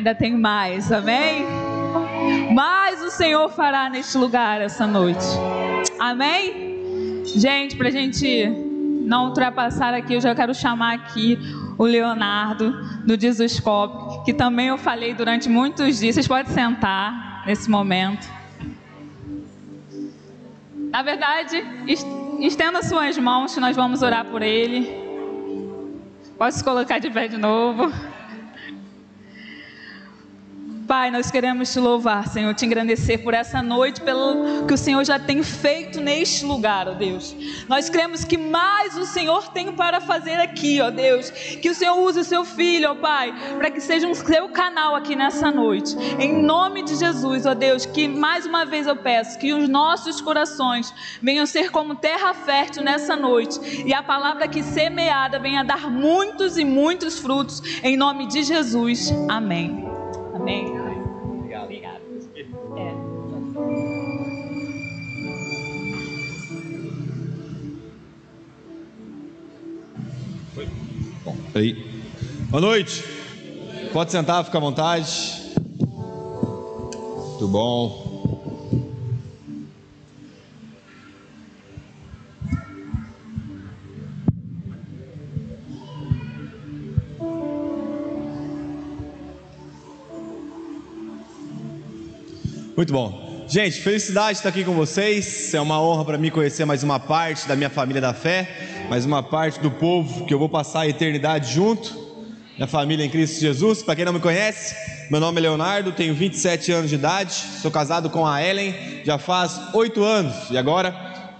ainda tem mais, amém? Mas o Senhor fará neste lugar essa noite, amém? Gente, pra gente não ultrapassar aqui, eu já quero chamar aqui o Leonardo do Jesuscope, que também eu falei durante muitos dias. Vocês podem sentar nesse momento. Na verdade, estenda suas mãos que nós vamos orar por ele. Pode se colocar de pé de novo. Pai, nós queremos te louvar, Senhor, te engrandecer por essa noite, pelo que o Senhor já tem feito neste lugar, ó Deus. Nós cremos que mais o Senhor tem para fazer aqui, ó Deus. Que o Senhor use o seu filho, ó Pai, para que seja um seu canal aqui nessa noite. Em nome de Jesus, ó Deus, que mais uma vez eu peço que os nossos corações venham ser como terra fértil nessa noite. E a palavra que semeada venha dar muitos e muitos frutos. Em nome de Jesus. Amém. Amém. Obrigado. Aí. Boa noite. Pode sentar, fica à vontade. Muito bom. Muito bom. Gente, felicidade de estar aqui com vocês. É uma honra para mim conhecer mais uma parte da minha família da fé, mais uma parte do povo que eu vou passar a eternidade junto. Minha família em Cristo Jesus. Para quem não me conhece, meu nome é Leonardo, tenho 27 anos de idade, sou casado com a Ellen já faz 8 anos e agora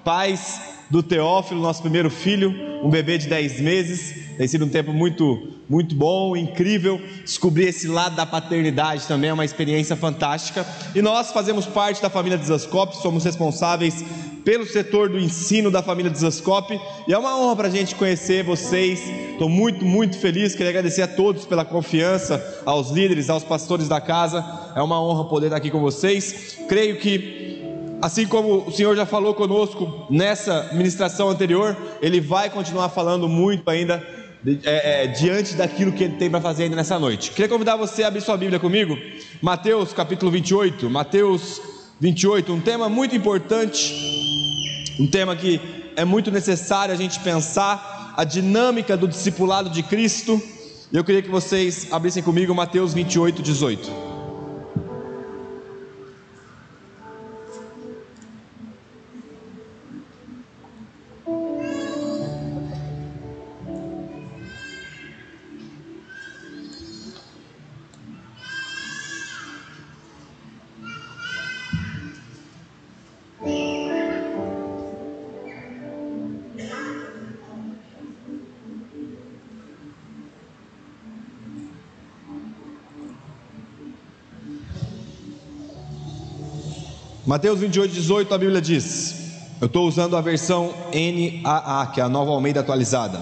pais do Teófilo, nosso primeiro filho, um bebê de 10 meses. Tem sido um tempo muito bom, incrível. Descobrir esse lado da paternidade também é uma experiência fantástica. E nós fazemos parte da família Jesuscope, somos responsáveis pelo setor do ensino da família Jesuscope. E é uma honra para a gente conhecer vocês. Estou muito feliz. Queria agradecer a todos pela confiança, aos líderes, aos pastores da casa. É uma honra poder estar aqui com vocês. Creio que, assim como o Senhor já falou conosco nessa ministração anterior, Ele vai continuar falando muito ainda diante daquilo que Ele tem para fazer ainda nessa noite. Queria convidar você a abrir sua Bíblia comigo, Mateus capítulo 28, Mateus 28, um tema muito importante, um tema que é muito necessário a gente pensar, a dinâmica do discipulado de Cristo. E eu queria que vocês abrissem comigo Mateus 28, 18. Mateus 28, 18, a Bíblia diz, eu estou usando a versão NAA, que é a Nova Almeida atualizada.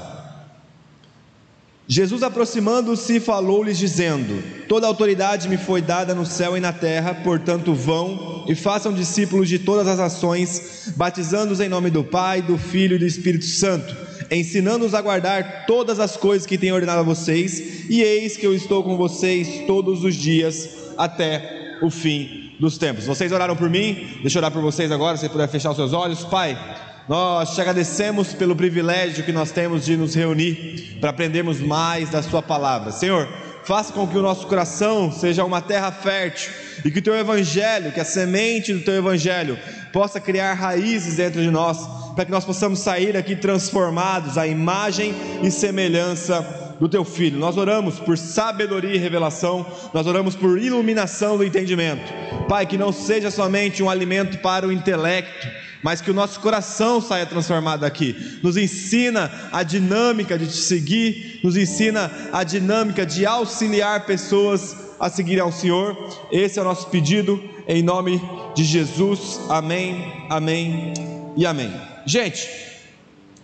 Jesus, aproximando-se, falou-lhes dizendo: toda autoridade me foi dada no céu e na terra, portanto vão e façam discípulos de todas as nações, batizando-os em nome do Pai, do Filho e do Espírito Santo, ensinando-os a guardar todas as coisas que tenho ordenado a vocês, e eis que eu estou com vocês todos os dias até o fim dos tempos. Vocês oraram por mim, deixa eu orar por vocês agora. Se você puder fechar os seus olhos. Pai, nós te agradecemos pelo privilégio que nós temos de nos reunir para aprendermos mais da sua palavra. Senhor, faça com que o nosso coração seja uma terra fértil e que o teu evangelho, que a semente do teu evangelho possa criar raízes dentro de nós, para que nós possamos sair aqui transformados à imagem e semelhança do teu Filho. Nós oramos por sabedoria e revelação, nós oramos por iluminação do entendimento. Pai, que não seja somente um alimento para o intelecto, mas que o nosso coração saia transformado aqui. Nos ensina a dinâmica de te seguir, nos ensina a dinâmica de auxiliar pessoas a seguirem ao Senhor. Esse é o nosso pedido, em nome de Jesus. Amém, amém e amém. Gente,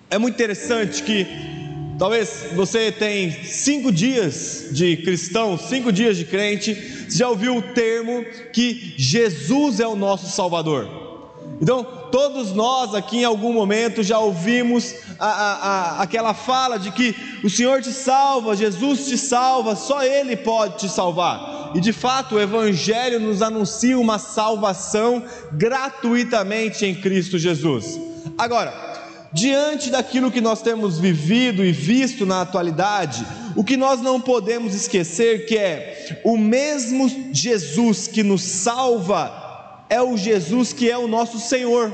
é muito interessante que talvez você tenha 5 dias de cristão, 5 dias de crente, você já ouviu o termo que Jesus é o nosso Salvador. Então, todos nós aqui em algum momento já ouvimos aquela fala de que o Senhor te salva, Jesus te salva, só Ele pode te salvar. E de fato o Evangelho nos anuncia uma salvação gratuitamente em Cristo Jesus. Agora, diante daquilo que nós temos vivido e visto na atualidade, o que nós não podemos esquecer que é o mesmo Jesus que nos salva é o Jesus que é o nosso Senhor.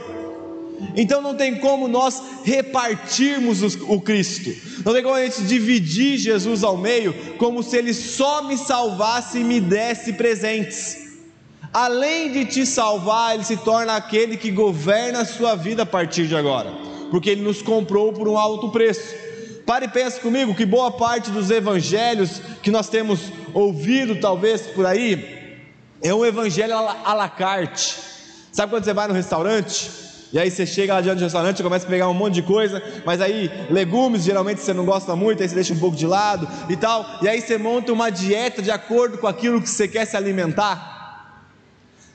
Então não tem como nós repartirmos o Cristo, não tem como a gente dividir Jesus ao meio, como se Ele só me salvasse e me desse presentes. Além de te salvar, Ele se torna aquele que governa a sua vida a partir de agora, porque Ele nos comprou por um alto preço. Pare e pense comigo que boa parte dos evangelhos que nós temos ouvido talvez por aí é um evangelho à la carte. Sabe quando você vai no restaurante e aí você chega lá diante do restaurante e começa a pegar um monte de coisa, mas aí legumes geralmente você não gosta muito, aí você deixa um pouco de lado e tal, e aí você monta uma dieta de acordo com aquilo que você quer se alimentar?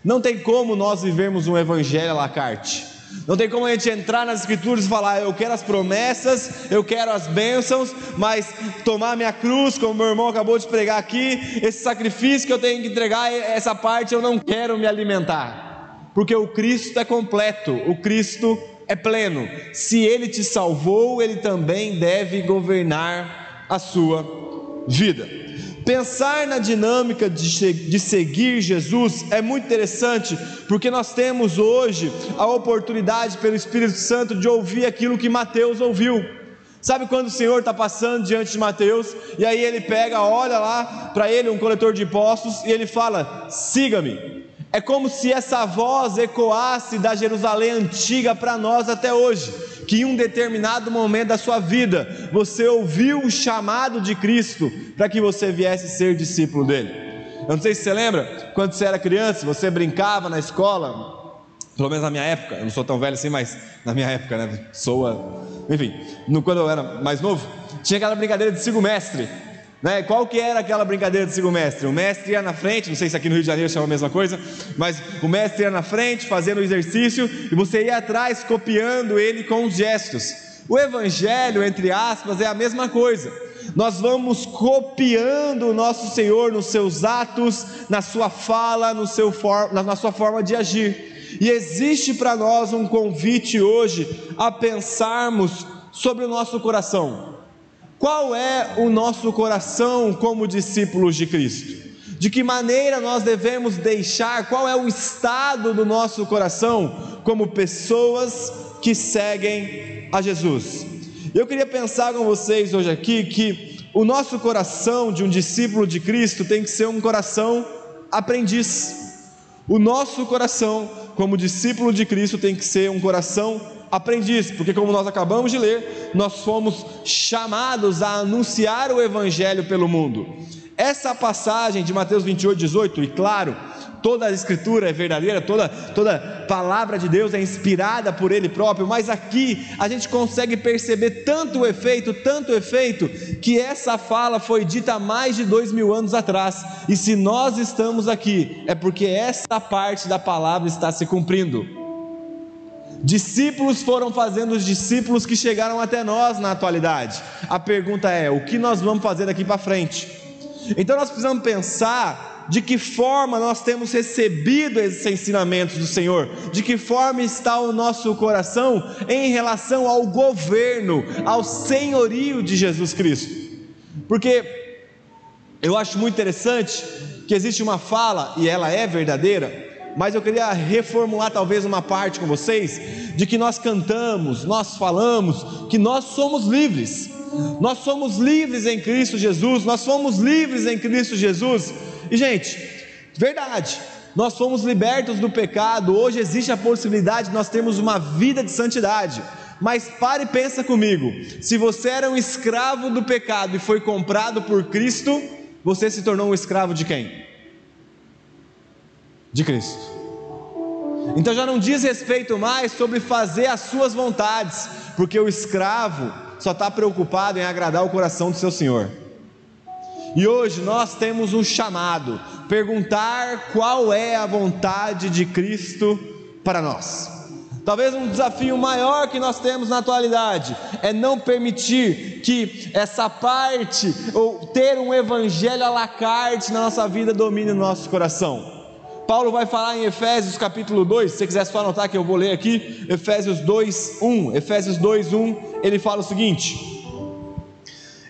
Não tem como nós vivermos um evangelho à la carte. Não tem como a gente entrar nas escrituras e falar: eu quero as promessas, eu quero as bênçãos, mas tomar minha cruz, como meu irmão acabou de pregar aqui, esse sacrifício que eu tenho que entregar, essa parte eu não quero me alimentar, porque o Cristo é completo, o Cristo é pleno. Se Ele te salvou, Ele também deve governar a sua vida. Pensar na dinâmica de seguir Jesus é muito interessante, porque nós temos hoje a oportunidade pelo Espírito Santo de ouvir aquilo que Mateus ouviu. Sabe quando o Senhor está passando diante de Mateus, e aí ele pega, olha lá para ele um coletor de impostos, e ele fala: siga-me. É como se essa voz ecoasse da Jerusalém antiga para nós até hoje, que em um determinado momento da sua vida, você ouviu o chamado de Cristo, para que você viesse ser discípulo dele. Eu não sei se você lembra, quando você era criança, você brincava na escola, pelo menos na minha época, eu não sou tão velho assim, mas na minha época, né, enfim, quando eu era mais novo, tinha aquela brincadeira de siga o mestre, né? Qual que era aquela brincadeira de siga o mestre? O mestre ia na frente, não sei se aqui no Rio de Janeiro chama a mesma coisa, mas o mestre ia na frente fazendo o exercício, e você ia atrás copiando ele com os gestos. O evangelho, entre aspas, é a mesma coisa. Nós vamos copiando o nosso Senhor nos seus atos, na sua fala, na sua forma de agir. E existe para nós um convite hoje a pensarmos sobre o nosso coração. Qual é o nosso coração como discípulos de Cristo? De que maneira nós devemos deixar, qual é o estado do nosso coração como pessoas que seguem a Jesus? Eu queria pensar com vocês hoje aqui que o nosso coração de um discípulo de Cristo tem que ser um coração aprendiz. O nosso coração como discípulo de Cristo tem que ser um coração aprendiz, porque como nós acabamos de ler, nós fomos chamados a anunciar o Evangelho pelo mundo. Essa passagem de Mateus 28:18, e claro, toda a escritura é verdadeira, toda palavra de Deus é inspirada por Ele próprio, mas aqui a gente consegue perceber tanto efeito, que essa fala foi dita há mais de 2000 anos atrás, e se nós estamos aqui, é porque essa parte da palavra está se cumprindo. Discípulos foram fazendo os discípulos que chegaram até nós na atualidade. A pergunta é: o que nós vamos fazer daqui para frente? Então nós precisamos pensar de que forma nós temos recebido esses ensinamentos do Senhor, de que forma está o nosso coração em relação ao governo, ao senhorio de Jesus Cristo. Porque eu acho muito interessante que existe uma fala, e ela é verdadeira, mas eu queria reformular talvez uma parte com vocês, de que nós cantamos, nós falamos que nós somos livres em Cristo Jesus, nós fomos livres em Cristo Jesus, e gente, verdade, nós fomos libertos do pecado, hoje existe a possibilidade de nós termos uma vida de santidade, mas pare e pensa comigo, se você era um escravo do pecado e foi comprado por Cristo, você se tornou um escravo de quem? De Cristo. Então já não diz respeito mais sobre fazer as suas vontades, porque o escravo só está preocupado em agradar o coração do seu Senhor. E hoje nós temos um chamado, perguntar qual é a vontade de Cristo para nós. Talvez um desafio maior que nós temos na atualidade é não permitir que essa parte, ou ter um evangelho à la carte na nossa vida, domine o nosso coração. Paulo vai falar em Efésios capítulo 2, se você quiser só anotar que eu vou ler aqui, Efésios 2:1, Efésios 2:1, ele fala o seguinte: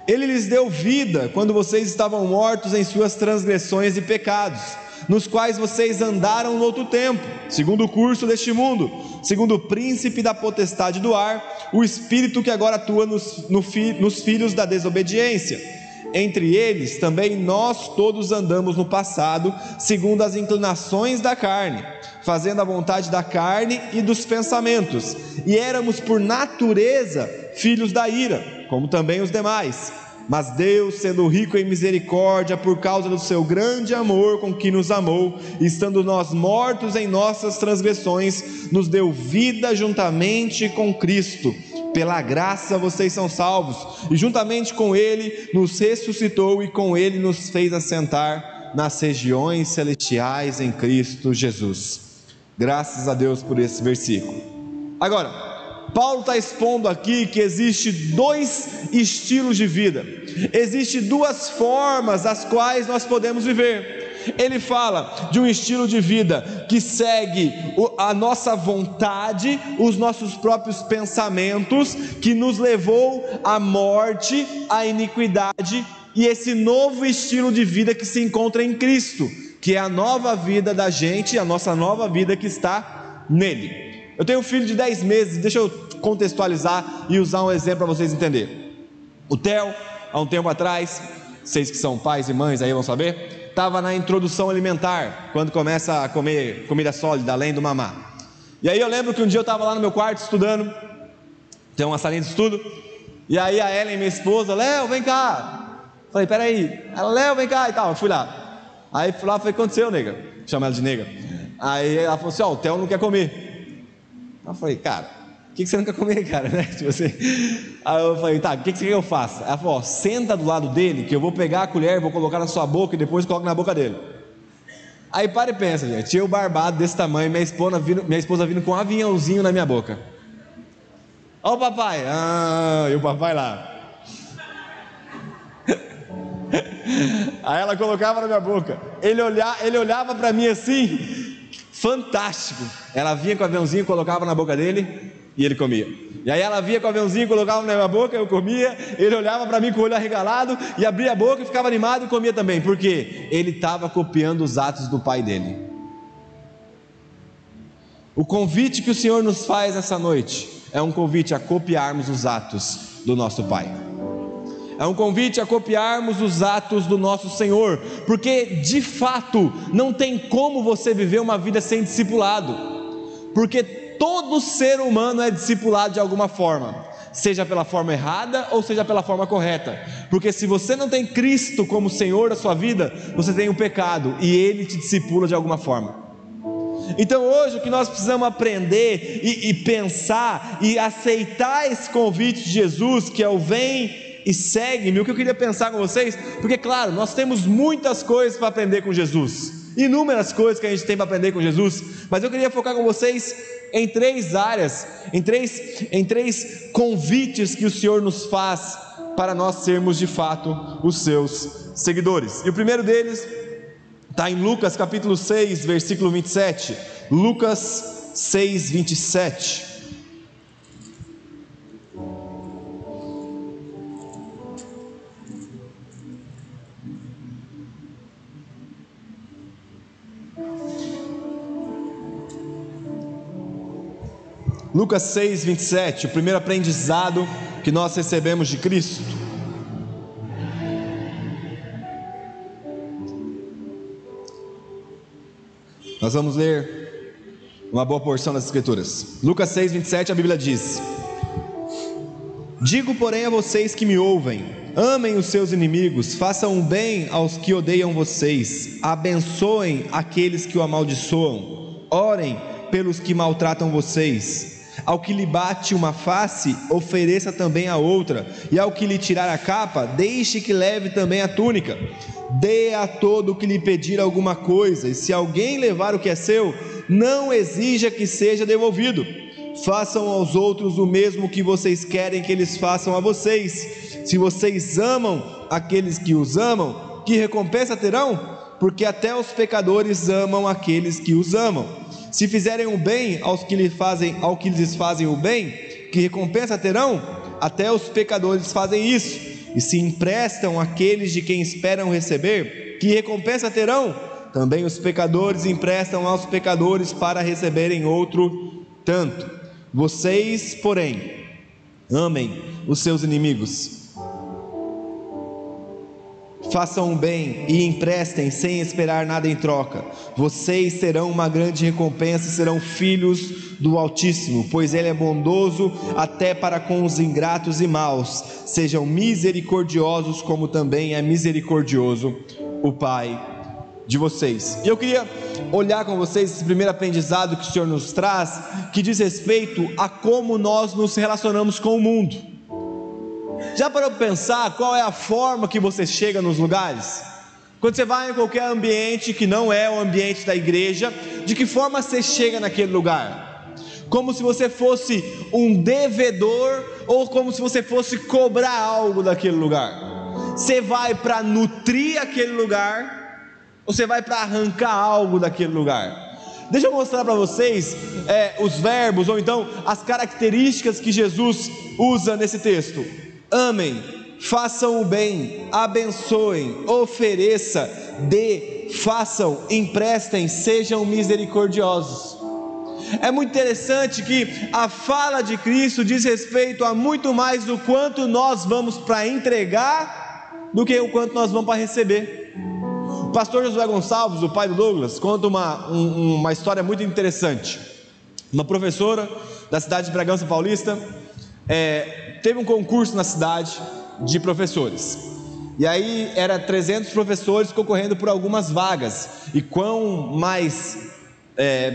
Ele lhes deu vida quando vocês estavam mortos em suas transgressões e pecados, nos quais vocês andaram no outro tempo, segundo o curso deste mundo, segundo o príncipe da potestade do ar, o espírito que agora atua nos filhos da desobediência. Entre eles também nós todos andamos no passado, segundo as inclinações da carne, fazendo a vontade da carne e dos pensamentos, e éramos por natureza filhos da ira, como também os demais. Mas Deus, sendo rico em misericórdia, por causa do seu grande amor com que nos amou, estando nós mortos em nossas transgressões, nos deu vida juntamente com Cristo. Pela graça vocês são salvos, e juntamente com Ele nos ressuscitou e com Ele nos fez assentar nas regiões celestiais em Cristo Jesus. Graças a Deus por esse versículo. Agora, Paulo está expondo aqui que existe dois estilos de vida, existe duas formas as quais nós podemos viver. Ele fala de um estilo de vida que segue a nossa vontade, os nossos próprios pensamentos, que nos levou à morte, à iniquidade, e esse novo estilo de vida que se encontra em Cristo, que é a nova vida da gente, a nossa nova vida que está nele. Eu tenho um filho de 10 meses, deixa eu contextualizar e usar um exemplo para vocês entenderem. O Theo, há um tempo atrás, vocês que são pais e mães aí vão saber, estava na introdução alimentar, quando começa a comer comida sólida, além do mamar. E aí eu lembro que um dia eu estava lá no meu quarto estudando, tem uma salinha de estudo, e aí a Ellen, minha esposa, Léo, vem cá. Falei, peraí. Ela, Léo, vem cá e tal. Eu fui lá. Aí fui lá, falei, o que aconteceu, nega? Chama ela de nega. Aí ela falou assim, ó, o Theo não quer comer. Eu falei, cara, o que você não quer comer, cara, né? Tipo assim. Aí eu falei, tá, o que você quer que eu faça? Ela falou, ó, senta do lado dele, que eu vou pegar a colher, vou colocar na sua boca e depois coloco na boca dele. Aí para e pensa, gente, eu barbado desse tamanho, minha esposa vindo com um aviãozinho na minha boca. Ó o papai, e o papai lá. Aí ela colocava na minha boca, ele olhava para mim assim, fantástico. Ela vinha com o aviãozinho, colocava na boca dele e ele comia. E aí ela vinha com o aviãozinho, colocava na minha boca, eu comia. Ele olhava para mim com o olho arregalado e abria a boca e ficava animado e comia também. Por quê? Ele estava copiando os atos do pai dele. O convite que o Senhor nos faz essa noite é um convite a copiarmos os atos do nosso Pai. É um convite a copiarmos os atos do nosso Senhor, porque de fato não tem como você viver uma vida sem discipulado, porque todo ser humano é discipulado de alguma forma, seja pela forma errada ou seja pela forma correta, porque se você não tem Cristo como Senhor da sua vida, você tem o pecado e Ele te discipula de alguma forma. Então hoje o que nós precisamos aprender e pensar e aceitar esse convite de Jesus, que é o vem e segue-me. O que eu queria pensar com vocês, porque claro, nós temos muitas coisas para aprender com Jesus, inúmeras coisas que a gente tem para aprender com Jesus, mas eu queria focar com vocês em três áreas, em três convites que o Senhor nos faz para nós sermos de fato os seus seguidores. E o primeiro deles está em Lucas capítulo 6, versículo 27, Lucas 6, 27. Lucas 6, 27, o primeiro aprendizado que nós recebemos de Cristo. Nós vamos ler uma boa porção das Escrituras. Lucas 6, 27, a Bíblia diz: Digo, porém, a vocês que me ouvem, amem os seus inimigos, façam o bem aos que odeiam vocês, abençoem aqueles que o amaldiçoam, orem pelos que maltratam vocês. Ao que lhe bate uma face, ofereça também a outra, e ao que lhe tirar a capa, deixe que leve também a túnica. Dê a todo o que lhe pedir alguma coisa, e se alguém levar o que é seu, não exija que seja devolvido. façam aos outros o mesmo que vocês querem que eles façam a vocês. Se vocês amam aqueles que os amam, que recompensa terão? Porque até os pecadores amam aqueles que os amam. Se fizerem o bem aos que lhes fazem o bem, que recompensa terão? Até os pecadores fazem isso. E se emprestam àqueles de quem esperam receber, que recompensa terão? Também os pecadores emprestam aos pecadores para receberem outro tanto. Vocês, porém, amem os seus inimigos, façam o bem e emprestem sem esperar nada em troca. Vocês terão uma grande recompensa e serão filhos do Altíssimo, pois Ele é bondoso até para com os ingratos e maus. Sejam misericordiosos, como também é misericordioso o Pai de vocês. E eu queria olhar com vocês esse primeiro aprendizado que o Senhor nos traz, que diz respeito a como nós nos relacionamos com o mundo. Já parou para pensar qual é a forma que você chega nos lugares? Quando você vai em qualquer ambiente que não é o ambiente da igreja, de que forma você chega naquele lugar? Como se você fosse um devedor, ou como se você fosse cobrar algo daquele lugar? Você vai para nutrir aquele lugar, ou você vai para arrancar algo daquele lugar? Deixa eu mostrar para vocês os verbos, ou então as características que Jesus usa nesse texto. Amem, façam o bem, abençoem, ofereça, dê, façam, emprestem, sejam misericordiosos. É muito interessante que a fala de Cristo diz respeito a muito mais do quanto nós vamos para entregar, do que o quanto nós vamos para receber. O pastor Josué Gonçalves, o pai do Douglas, conta uma história muito interessante. Uma professora da cidade de Bragança Paulista teve um concurso na cidade de professores, e aí era 300 professores concorrendo por algumas vagas, e quão mais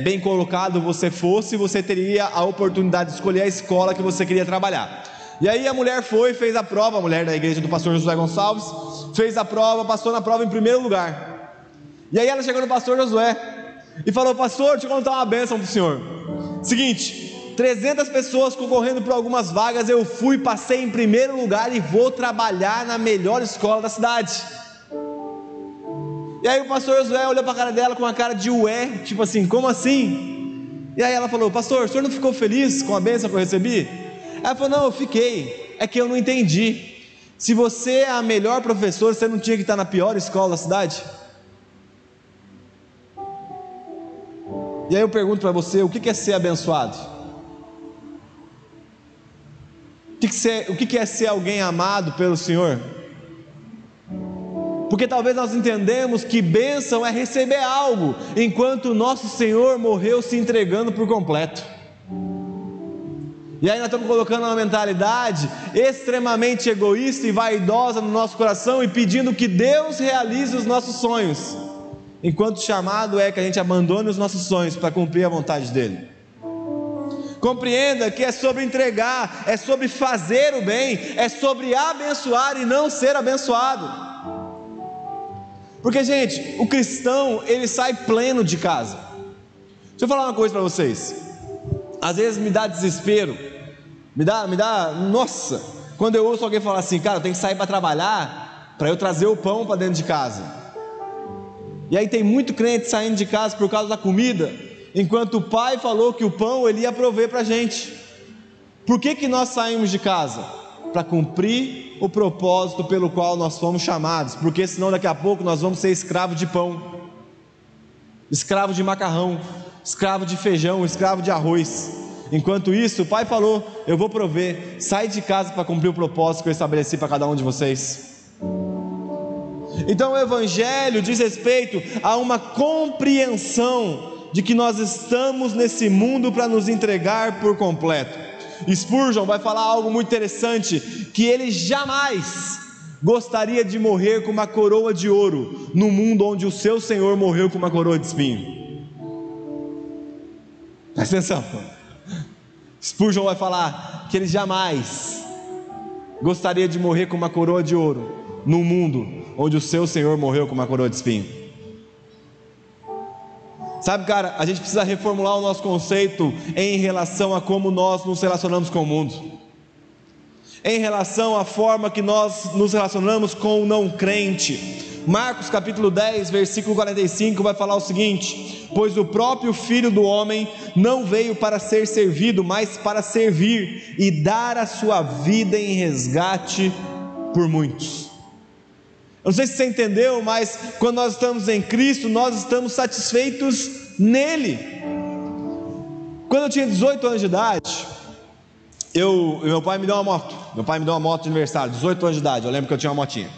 bem colocado você fosse, você teria a oportunidade de escolher a escola que você queria trabalhar. E aí a mulher fez a prova, a mulher da igreja do pastor Josué Gonçalves, fez a prova, passou na prova em primeiro lugar. E aí ela chegou no pastor Josué e falou: pastor, deixa eu contar uma bênção para o senhor. Seguinte, 300 pessoas concorrendo por algumas vagas, eu passei em primeiro lugar e vou trabalhar na melhor escola da cidade. E aí o pastor Josué olhou para a cara dela com uma cara de ué, tipo assim, como assim? E aí ela falou: pastor, o senhor não ficou feliz com a bênção que eu recebi? Ela falou: não, eu fiquei, é que eu não entendi. Se você é a melhor professora, você não tinha que estar na pior escola da cidade? E aí eu pergunto para você, o que é ser abençoado? O que é ser alguém amado pelo Senhor? Porque talvez nós entendemos que bênção é receber algo, enquanto o nosso Senhor morreu se entregando por completo. E aí nós estamos colocando uma mentalidade extremamente egoísta e vaidosa no nosso coração e pedindo que Deus realize os nossos sonhos, enquanto o chamado é que a gente abandone os nossos sonhos para cumprir a vontade dEle. Compreenda que é sobre entregar, é sobre fazer o bem, é sobre abençoar e não ser abençoado. Porque, gente, o cristão, ele sai pleno de casa. Deixa eu falar uma coisa para vocês. Às vezes me dá desespero, nossa, quando eu ouço alguém falar assim: cara, eu tenho que sair para trabalhar, para eu trazer o pão para dentro de casa. E aí tem muito crente saindo de casa por causa da comida, enquanto o pai falou que o pão ele ia prover para a gente. Por que nós saímos de casa? Para cumprir o propósito pelo qual nós fomos chamados, porque senão daqui a pouco nós vamos ser escravos de pão, escravo de macarrão, escravo de feijão, escravo de arroz. Enquanto isso, o pai falou: eu vou prover, sai de casa para cumprir o propósito que eu estabeleci para cada um de vocês. Então o Evangelho diz respeito a uma compreensão de que nós estamos nesse mundo para nos entregar por completo. Spurgeon vai falar algo muito interessante, que ele jamais gostaria de morrer com uma coroa de ouro, no mundo onde o seu Senhor morreu com uma coroa de espinho. Presta atenção. Spurgeon vai falar que ele jamais gostaria de morrer com uma coroa de ouro, no mundo onde o seu Senhor morreu com uma coroa de espinho. Sabe, cara, a gente precisa reformular o nosso conceito em relação a como nós nos relacionamos com o mundo, em relação à forma que nós nos relacionamos com o não crente. Marcos capítulo 10, versículo 45 vai falar o seguinte: pois o próprio Filho do Homem não veio para ser servido, mas para servir e dar a sua vida em resgate por muitos. Eu não sei se você entendeu, mas quando nós estamos em Cristo, nós estamos satisfeitos nele. Quando eu tinha 18 anos de idade, meu pai me deu uma moto. Meu pai me deu uma moto de aniversário, 18 anos de idade. Eu lembro que eu tinha uma motinha.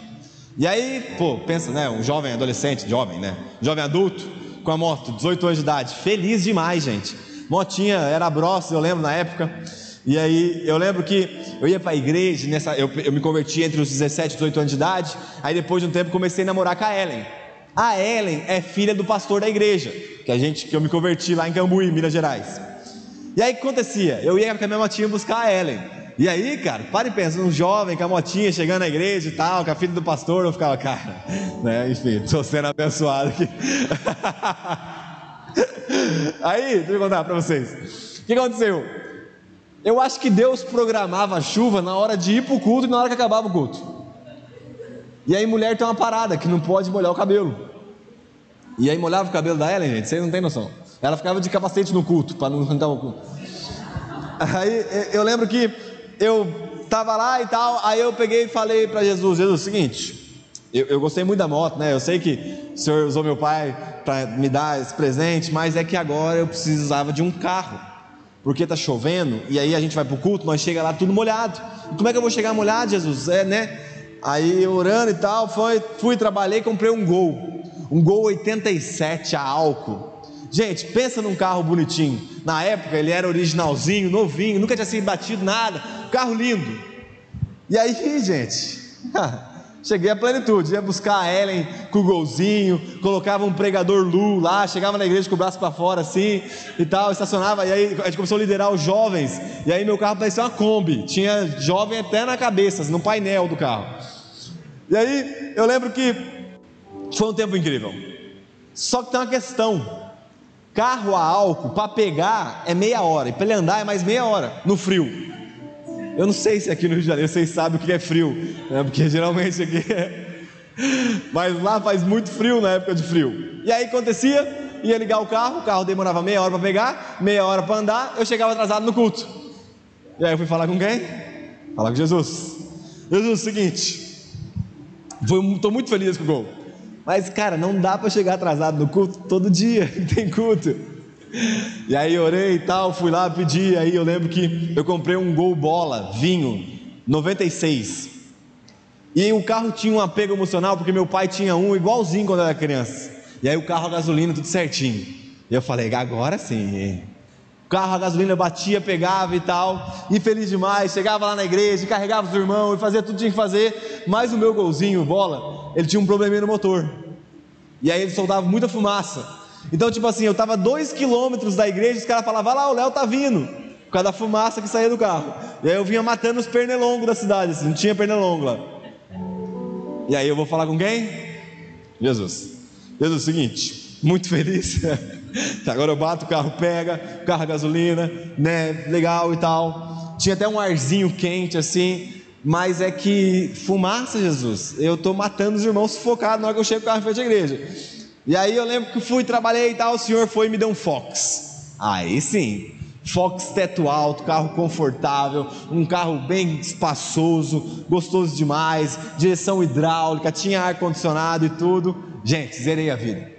E aí, pensa, né? Um jovem adolescente, jovem adulto, com a moto, 18 anos de idade, feliz demais, gente. Motinha, era Bros, eu lembro na época. E aí, eu lembro que eu ia para a igreja, eu me converti entre os 17 e 18 anos de idade. Aí depois de um tempo comecei a namorar com a Ellen. A Ellen é filha do pastor da igreja, que eu me converti lá em Cambuí, Minas Gerais. E aí o que acontecia? Eu ia com a minha motinha buscar a Ellen. E aí, cara, para e pensa, um jovem com a motinha chegando na igreja e tal, com a filha do pastor, eu ficava, cara, né, enfim, estou sendo abençoado aqui. Aí, deixa eu contar para vocês. O que aconteceu? Eu acho que Deus programava a chuva na hora de ir para o culto e na hora que acabava o culto. E aí mulher tem uma parada, que não pode molhar o cabelo. E aí molhava o cabelo da Ellen, gente, vocês não têm noção. Ela ficava de capacete no culto, para não arrancar o culto. Aí eu lembro que eu estava lá e tal, aí eu peguei e falei para Jesus, o seguinte, eu gostei muito da moto, né? Eu sei que o Senhor usou meu pai para me dar esse presente, mas é que agora eu precisava de um carro, porque está chovendo, e aí a gente vai para o culto, nós chega lá tudo molhado. E como é que eu vou chegar molhado, Jesus? Né? Aí orando e tal, fui, trabalhei, comprei um Gol 87 a álcool. Gente, pensa num carro bonitinho. Na época ele era originalzinho, novinho, nunca tinha sido batido, nada. Carro lindo. E aí, gente, cheguei à plenitude. Ia buscar a Ellen com o Golzinho, colocava um pregador Lu lá, chegava na igreja com o braço para fora assim e tal, estacionava. E aí a gente começou a liderar os jovens. E aí meu carro parecia uma Kombi, tinha jovem até na cabeça, no painel do carro. E aí eu lembro que foi um tempo incrível. Só que tem uma questão: carro a álcool, para pegar é meia hora, e para ele andar é mais meia hora, no frio. Eu não sei se aqui no Rio de Janeiro vocês sabem o que é frio, né? Porque geralmente aqui mas lá faz muito frio na época de frio. E aí acontecia, ia ligar o carro demorava meia hora para pegar, meia hora para andar, eu chegava atrasado no culto. E aí eu fui falar com quem? Falar com Jesus. Jesus, seguinte, estou muito feliz com o Gol, mas cara, não dá para chegar atrasado no culto todo dia que tem culto. E aí orei e tal, fui lá, pedi. Aí eu lembro que eu comprei um Gol Bola, vinho, 96. E aí o carro tinha um apego emocional, porque meu pai tinha um igualzinho quando eu era criança. E aí o carro a gasolina, tudo certinho. E eu falei, agora sim, hein? O carro a gasolina batia, pegava e tal, e feliz demais, chegava lá na igreja, carregava os irmãos, e fazia tudo que tinha que fazer. Mas o meu Golzinho, Bola, ele tinha um probleminha no motor. E aí ele soltava muita fumaça. Então, tipo assim, eu estava 2 quilômetros da igreja, os caras falavam, vai lá, o Léo tá vindo, por causa da fumaça que saía do carro. E aí eu vinha matando os pernilongos da cidade, assim, não tinha pernilongo lá. E aí eu vou falar com quem? Jesus, seguinte, muito feliz, agora eu bato, o carro pega, o carro a gasolina, né, legal e tal. Tinha até um arzinho quente assim, mas é que fumaça, Jesus, eu estou matando os irmãos sufocados na hora que eu chego com o carro em frente à igreja. E aí eu lembro que fui, trabalhei e tal, o senhor foi e me deu um Fox. Aí sim, Fox teto alto, carro confortável, um carro bem espaçoso, gostoso demais, direção hidráulica, tinha ar-condicionado e tudo. Gente, zerei a vida.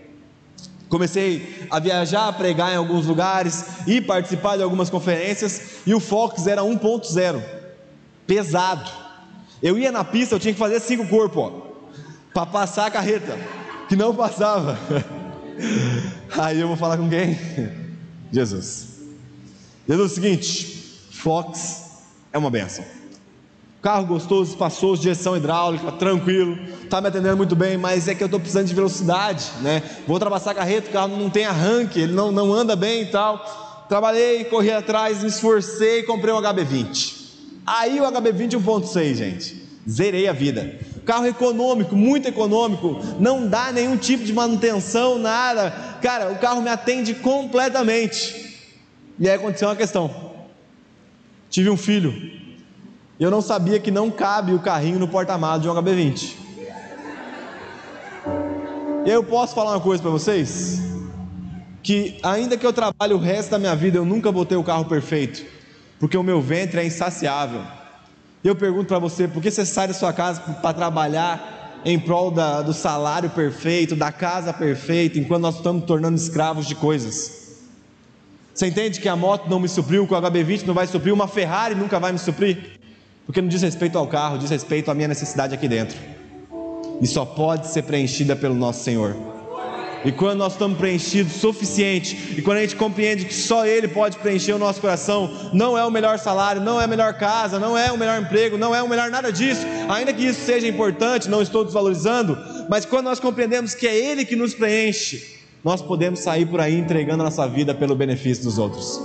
Comecei a viajar, a pregar em alguns lugares e participar de algumas conferências. E o Fox era 1.0, pesado. Eu ia na pista, eu tinha que fazer 5 corpos, para passar a carreta, que não passava. Aí eu vou falar com quem? Jesus. É o seguinte, Fox é uma benção. Carro gostoso, espaçoso, direção hidráulica, tranquilo, tá me atendendo muito bem, mas é que eu estou precisando de velocidade, né? Vou ultrapassar a carreta, o carro não tem arranque, ele não anda bem e tal. Trabalhei, corri atrás, me esforcei, comprei um HB20. Aí o HB20 1.6, gente, zerei a vida. Carro econômico, muito econômico, não dá nenhum tipo de manutenção, nada. cara, o carro me atende completamente. E aí aconteceu uma questão. Tive um filho, e eu não sabia que não cabe o carrinho no porta-malas de um HB20. E aí eu posso falar uma coisa para vocês, que ainda que eu trabalhe o resto da minha vida, eu nunca vou ter o carro perfeito, porque o meu ventre é insaciável. E eu pergunto para você, por que você sai da sua casa para trabalhar em prol do salário perfeito, da casa perfeita, enquanto nós estamos tornando escravos de coisas? Você entende que a moto não me supriu, que o HB20 não vai suprir, uma Ferrari nunca vai me suprir? Porque não diz respeito ao carro, diz respeito à minha necessidade aqui dentro, e só pode ser preenchida pelo nosso Senhor. E quando nós estamos preenchidos o suficiente, e quando a gente compreende que só Ele pode preencher o nosso coração, não é o melhor salário, não é a melhor casa, não é o melhor emprego, não é o melhor nada disso, ainda que isso seja importante, não estou desvalorizando, mas quando nós compreendemos que é Ele que nos preenche, nós podemos sair por aí entregando a nossa vida pelo benefício dos outros.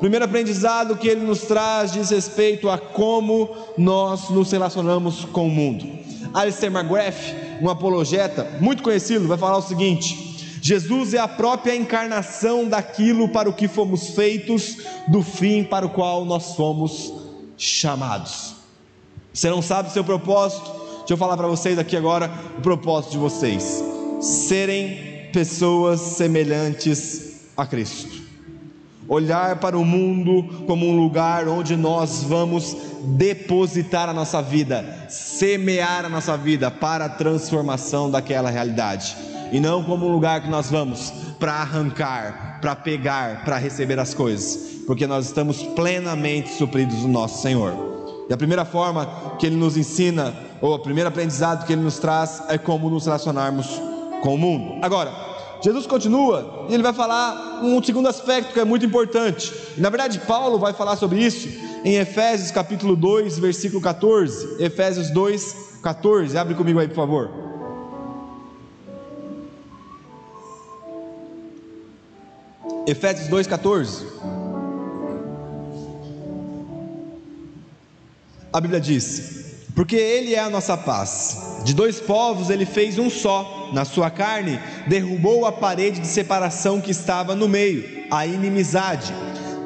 Primeiro aprendizado que ele nos traz diz respeito a como nós nos relacionamos com o mundo. Alistair McGrath, um apologeta muito conhecido, vai falar o seguinte: Jesus é a própria encarnação daquilo para o que fomos feitos, do fim para o qual nós fomos chamados. Você não sabe o seu propósito? Deixa eu falar para vocês aqui agora o propósito de vocês: serem pessoas semelhantes a Cristo. Olhar para o mundo como um lugar onde nós vamos depositar a nossa vida, semear a nossa vida para a transformação daquela realidade, e não como um lugar que nós vamos para arrancar, para pegar, para receber as coisas, porque nós estamos plenamente supridos do nosso Senhor. E a primeira forma que Ele nos ensina, ou o primeiro aprendizado que Ele nos traz, é como nos relacionarmos com o mundo. Agora, Jesus continua e ele vai falar um segundo aspecto que é muito importante. E, na verdade, Paulo vai falar sobre isso em Efésios capítulo 2, versículo 14. Efésios 2, 14. Abre comigo aí, por favor. Efésios 2, 14. A Bíblia diz: porque Ele é a nossa paz, de dois povos Ele fez um só, na sua carne derrubou a parede de separação que estava no meio, a inimizade.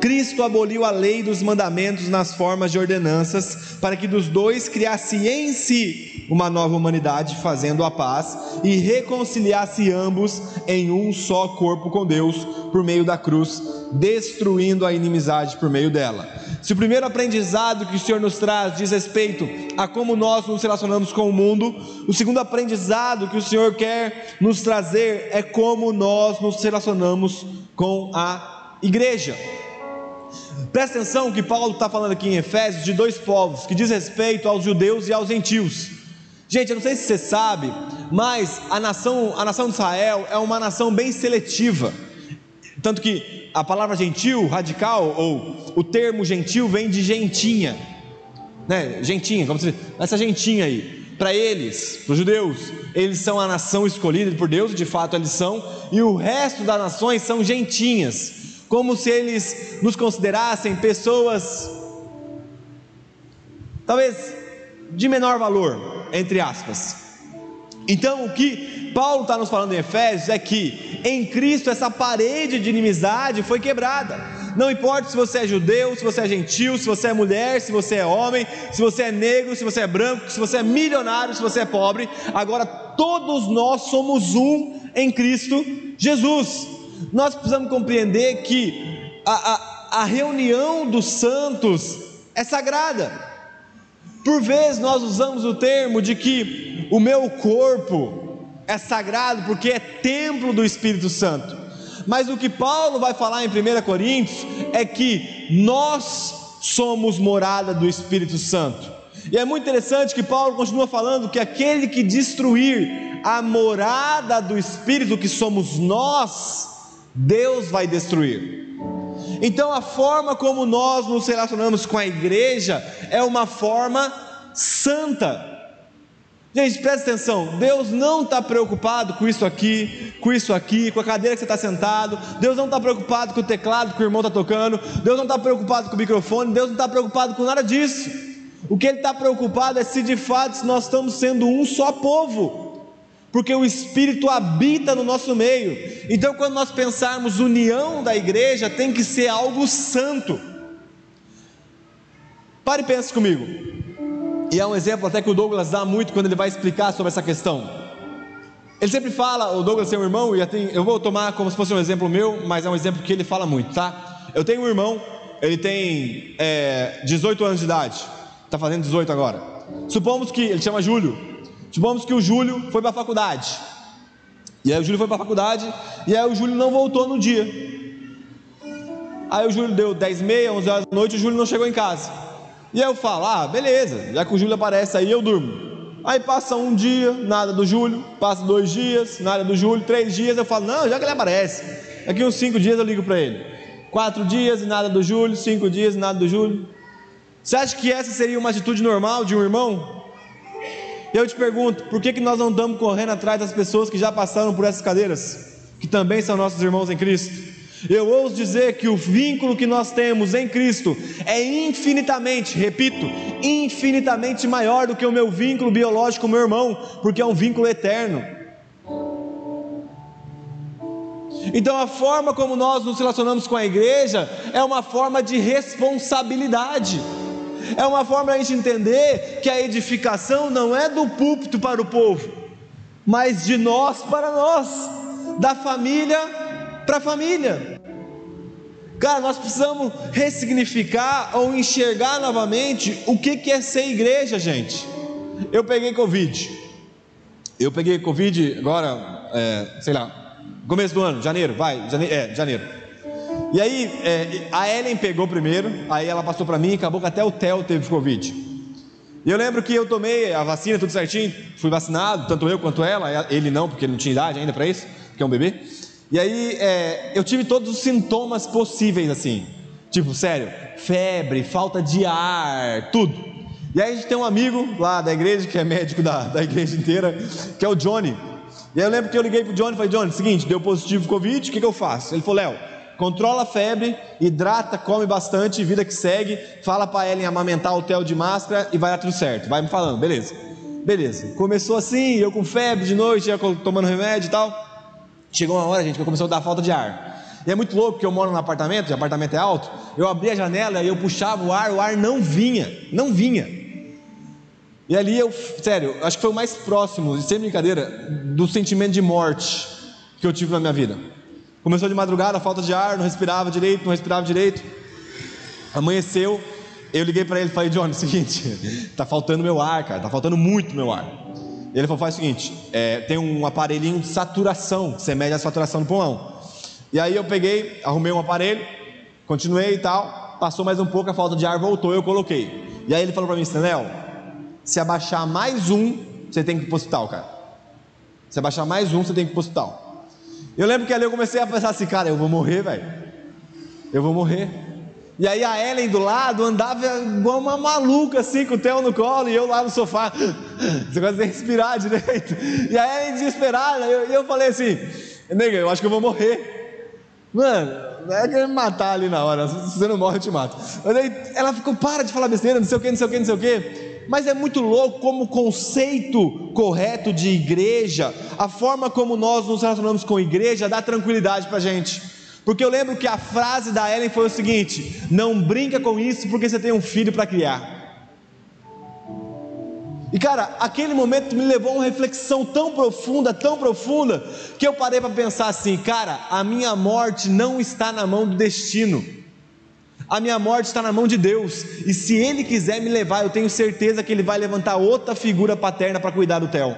Cristo aboliu a lei dos mandamentos nas formas de ordenanças, para que dos dois criasse em si uma nova humanidade, fazendo a paz, e reconciliasse ambos em um só corpo com Deus, por meio da cruz, destruindo a inimizade por meio dela. Se o primeiro aprendizado que o Senhor nos traz diz respeito a como nós nos relacionamos com o mundo, o segundo aprendizado que o Senhor quer nos trazer é como nós nos relacionamos com a igreja. Presta atenção que Paulo está falando aqui em Efésios de dois povos, que diz respeito aos judeus e aos gentios. Gente, eu não sei se você sabe, mas a nação de Israel é uma nação bem seletiva. Tanto que a palavra gentil, radical, ou o termo gentil vem de gentinha, né? Gentinha, como se essa gentinha aí. Para eles, para os judeus, eles são a nação escolhida por Deus, de fato eles são, e o resto das nações são gentinhas, como se eles nos considerassem pessoas, talvez de menor valor, entre aspas. Então o que Paulo está nos falando em Efésios é que em Cristo essa parede de inimizade foi quebrada. Não importa se você é judeu, se você é gentil, se você é mulher, se você é homem, se você é negro, se você é branco, se você é milionário, se você é pobre, agora todos nós somos um em Cristo Jesus. Nós precisamos compreender que a reunião dos santos é sagrada. Por vezes nós usamos o termo de que o meu corpo é sagrado porque é templo do Espírito Santo, mas o que Paulo vai falar em 1 Coríntios é que nós somos morada do Espírito Santo. E é muito interessante que Paulo continua falando que aquele que destruir a morada do Espírito, que somos nós, Deus vai destruir. Então a forma como nós nos relacionamos com a igreja é uma forma santa. Gente, presta atenção, Deus não está preocupado com isso aqui, com a cadeira que você está sentado. Deus não está preocupado com o teclado que o irmão está tocando. Deus não está preocupado com o microfone. Deus não está preocupado com nada disso. O que Ele está preocupado é se de fato nós estamos sendo um só povo. porque o Espírito habita no nosso meio. Então, quando nós pensarmos união da igreja, tem que ser algo santo. Pare e pense comigo. E é um exemplo até que o Douglas dá muito quando ele vai explicar sobre essa questão. Ele sempre fala, o Douglas tem um irmão, e eu vou tomar como se fosse um exemplo meu, mas é um exemplo que ele fala muito, tá? Eu tenho um irmão, ele tem 18 anos de idade, está fazendo 18 agora. Supomos que, ele chama Júlio, supomos que o Júlio foi para a faculdade. E aí o Júlio foi para a faculdade, e aí o Júlio não voltou no dia. Aí o Júlio deu 10h30, 11 horas da noite, o Júlio não chegou em casa. E aí eu falo, beleza, já que o Júlio aparece aí, eu durmo. Aí passa um dia, nada do Júlio, passa 2 dias, nada do Júlio, 3 dias, eu falo, não, já que ele aparece, daqui uns 5 dias eu ligo para ele. 4 dias e nada do Júlio, 5 dias e nada do Júlio. Você acha que essa seria uma atitude normal de um irmão? Eu te pergunto, por que nós não estamos correndo atrás das pessoas que já passaram por essas cadeiras, que também são nossos irmãos em Cristo? Eu ouso dizer que o vínculo que nós temos em Cristo é infinitamente, repito, infinitamente maior do que o meu vínculo biológico com o meu irmão, porque é um vínculo eterno. Então a forma como nós nos relacionamos com a igreja é uma forma de responsabilidade, é uma forma de a gente entender que a edificação não é do púlpito para o povo, mas de nós para nós, da família para a família. Cara, nós precisamos ressignificar ou enxergar novamente o que é ser igreja, gente. Eu peguei Covid agora, sei lá, começo do ano, janeiro. E aí, a Ellen pegou primeiro, aí ela passou para mim, acabou que até o Theo teve Covid. E eu lembro que eu tomei a vacina, tudo certinho, fui vacinado, tanto eu quanto ela, ele não, porque ele não tinha idade ainda para isso, porque é um bebê. E aí, eu tive todos os sintomas possíveis, assim, tipo, sério, febre, falta de ar, tudo. E aí a gente tem um amigo lá da igreja, que é médico da igreja inteira, que é o Johnny. E aí eu lembro que eu liguei pro Johnny e falei, Johnny, seguinte, deu positivo Covid, o que eu faço? Ele falou, Léo, controla a febre, hidrata, come bastante, vida que segue, fala pra Ellen amamentar o Theo de máscara e vai dar tudo certo. Vai me falando, beleza. Começou assim, eu com febre de noite, eu tomando remédio e tal. Chegou uma hora, gente, que começou a dar falta de ar. E é muito louco, porque eu moro num apartamento, e o apartamento é alto. Eu abri a janela e eu puxava o ar não vinha. E ali sério, acho que foi o mais próximo, sem brincadeira, do sentimento de morte que eu tive na minha vida. Começou de madrugada, falta de ar, não respirava direito. Amanheceu, eu liguei para ele e falei, Johnny, seguinte, tá faltando meu ar, cara, tá faltando muito meu ar. Ele falou, faz o seguinte, tem um aparelhinho de saturação, que você mede a saturação do pulmão. E aí eu peguei, arrumei um aparelho, continuei e tal, passou mais um pouco, a falta de ar voltou, eu coloquei. E aí ele falou para mim, Léo, se abaixar mais você tem que ir pro hospital, cara. Se abaixar mais você tem que ir pro hospital. Eu lembro que ali eu comecei a pensar assim, cara, eu vou morrer, velho. Eu vou morrer. E aí a Ellen do lado andava igual uma maluca assim, com o Theo no colo, e eu lá no sofá, você gosta de respirar direito. E a Ellen desesperada, e eu falei assim, nega, eu acho que eu vou morrer. Mano, não é querer me matar ali na hora, se você não morre eu te mato. Mas aí ela ficou, para de falar besteira, não sei o que. Mas é muito louco como o conceito correto de igreja, a forma como nós nos relacionamos com a igreja, dá tranquilidade pra gente. Porque eu lembro que a frase da Ellen foi o seguinte, não brinca com isso porque você tem um filho para criar. E cara, aquele momento me levou a uma reflexão tão profunda, que eu parei para pensar assim, cara, a minha morte não está na mão do destino, a minha morte está na mão de Deus, e se Ele quiser me levar, eu tenho certeza que Ele vai levantar outra figura paterna para cuidar do Theo,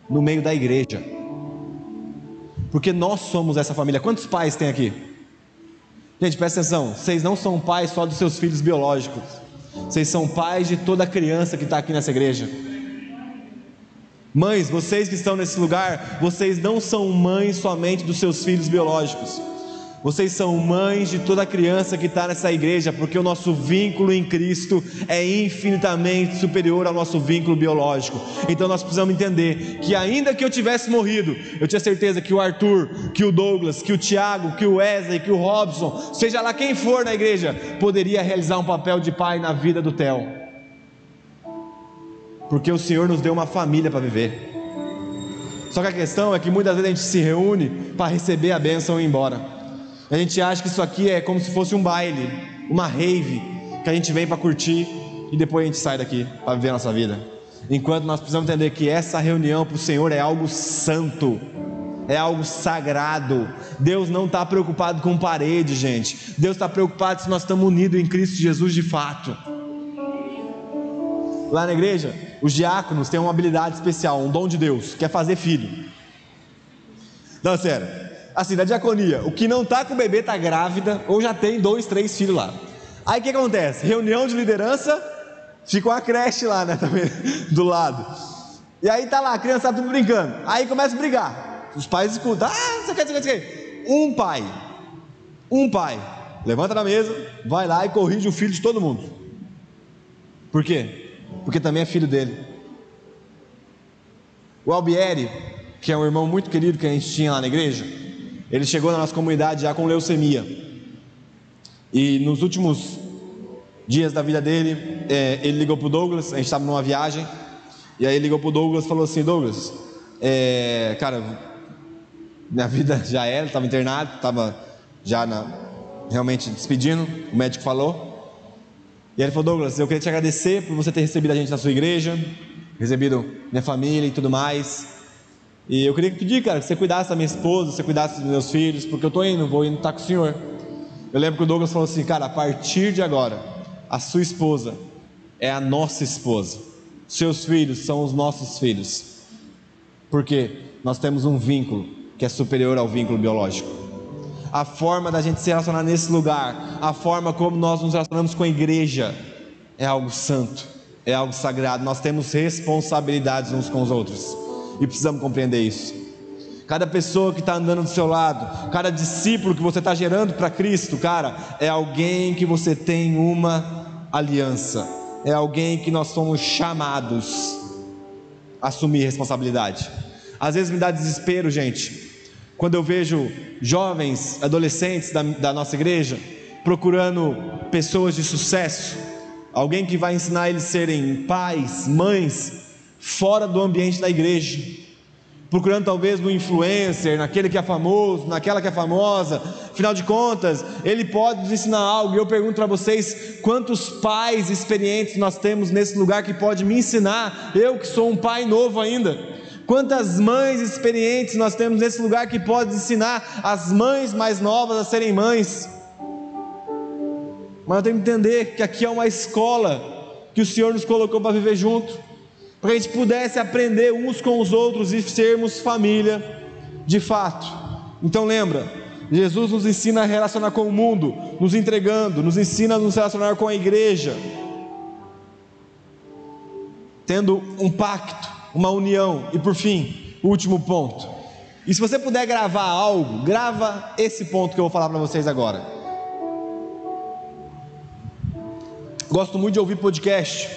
no meio da igreja, porque nós somos essa família. Quantos pais tem aqui? Gente, presta atenção, vocês não são pais só dos seus filhos biológicos, vocês são pais de toda criança que está aqui nessa igreja. Mães, vocês que estão nesse lugar, vocês não são mães somente dos seus filhos biológicos, vocês são mães de toda criança que está nessa igreja, porque o nosso vínculo em Cristo é infinitamente superior ao nosso vínculo biológico. Então nós precisamos entender que ainda que eu tivesse morrido, eu tinha certeza que o Arthur, que o Douglas, que o Tiago, que o Wesley, que o Robson, seja lá quem for na igreja, poderia realizar um papel de pai na vida do Theo, porque o Senhor nos deu uma família para viver. Só que a questão é que muitas vezes a gente se reúne para receber a bênção e ir embora. A gente acha que isso aqui é como se fosse um baile, uma rave, que a gente vem para curtir e depois a gente sai daqui para viver a nossa vida. Enquanto nós precisamos entender que essa reunião para o Senhor é algo santo, é algo sagrado. Deus não está preocupado com parede, gente. Deus está preocupado se nós estamos unidos em Cristo Jesus de fato. Lá na igreja, os diáconos têm uma habilidade especial, um dom de Deus, que é fazer filho. Não, sério, assim, na diaconia, o que não está com o bebê está grávida, ou já tem 2, 3 filhos lá. Aí o que acontece? Reunião de liderança, fica uma creche lá, né, também, do lado. E aí tá lá, a criança tá tudo brincando. Aí começa a brigar. Os pais escutam, não sei o que. Um pai, levanta da mesa, vai lá e corrige o filho de todo mundo. Por quê? Porque também é filho dele. O Albieri, que é um irmão muito querido que a gente tinha lá na igreja, ele chegou na nossa comunidade já com leucemia. E nos últimos dias da vida dele, ele ligou para o Douglas, a gente estava numa viagem, e aí ele ligou para o Douglas e falou assim: Douglas, cara, minha vida já era, estava internado, estava já realmente despedindo, o médico falou. E aí ele falou: Douglas, eu queria te agradecer por você ter recebido a gente na sua igreja, recebido minha família e tudo mais. E eu queria pedir, cara, que você cuidasse da minha esposa, que você cuidasse dos meus filhos, porque eu vou indo estar com o senhor. Eu lembro que o Douglas falou assim: cara, a partir de agora, a sua esposa é a nossa esposa, seus filhos são os nossos filhos, porque nós temos um vínculo que é superior ao vínculo biológico. A forma da gente se relacionar nesse lugar, a forma como nós nos relacionamos com a igreja, é algo santo, é algo sagrado. Nós temos responsabilidades uns com os outros e precisamos compreender isso. Cada pessoa que está andando do seu lado, cada discípulo que você está gerando para Cristo, cara, é alguém que você tem uma aliança, é alguém que nós somos chamados a assumir responsabilidade. Às vezes me dá desespero, gente, quando eu vejo jovens, adolescentes da nossa igreja procurando pessoas de sucesso, alguém que vai ensinar eles a serem pais, mães, fora do ambiente da igreja, procurando talvez no influencer, naquele que é famoso, naquela que é famosa. Afinal de contas, ele pode nos ensinar algo. E eu pergunto para vocês: quantos pais experientes nós temos nesse lugar que pode me ensinar, eu que sou um pai novo ainda? Quantas mães experientes nós temos nesse lugar que pode ensinar as mães mais novas a serem mães? Mas eu tenho que entender que aqui é uma escola que o Senhor nos colocou para viver junto, para que a gente pudesse aprender uns com os outros e sermos família de fato. Então lembra, Jesus nos ensina a relacionar com o mundo, nos entregando, nos ensina a nos relacionar com a igreja, tendo um pacto, uma união. E por fim, o último ponto, e se você puder gravar algo, grava esse ponto que eu vou falar para vocês agora. Gosto muito de ouvir podcast.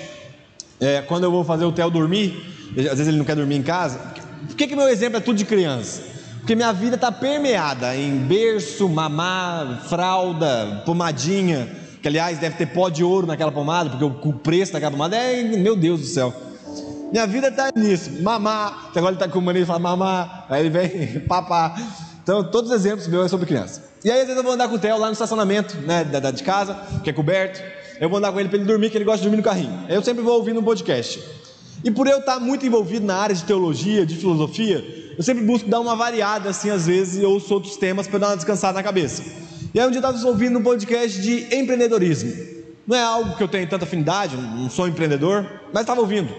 Quando eu vou fazer o Theo dormir, às vezes ele não quer dormir em casa. Por que meu exemplo é tudo de criança? Porque minha vida está permeada em berço, mamar, fralda, pomadinha, que aliás deve ter pó de ouro naquela pomada, porque o preço daquela pomada meu Deus do céu. Minha vida está nisso, mamar, agora ele está com mania de falar mamar, aí ele vem papar. Então todos os exemplos meus é sobre criança. E aí às vezes eu vou andar com o Theo lá no estacionamento, né, de casa, que é coberto. Eu vou andar com ele para ele dormir, que ele gosta de dormir no carrinho. Eu sempre vou ouvindo um podcast. E por eu estar muito envolvido na área de teologia, de filosofia, eu sempre busco dar uma variada assim às vezes, e ouço outros temas para dar uma descansada na cabeça. E aí um dia eu estava ouvindo um podcast de empreendedorismo. Não é algo que eu tenho tanta afinidade, não sou empreendedor, mas estava ouvindo.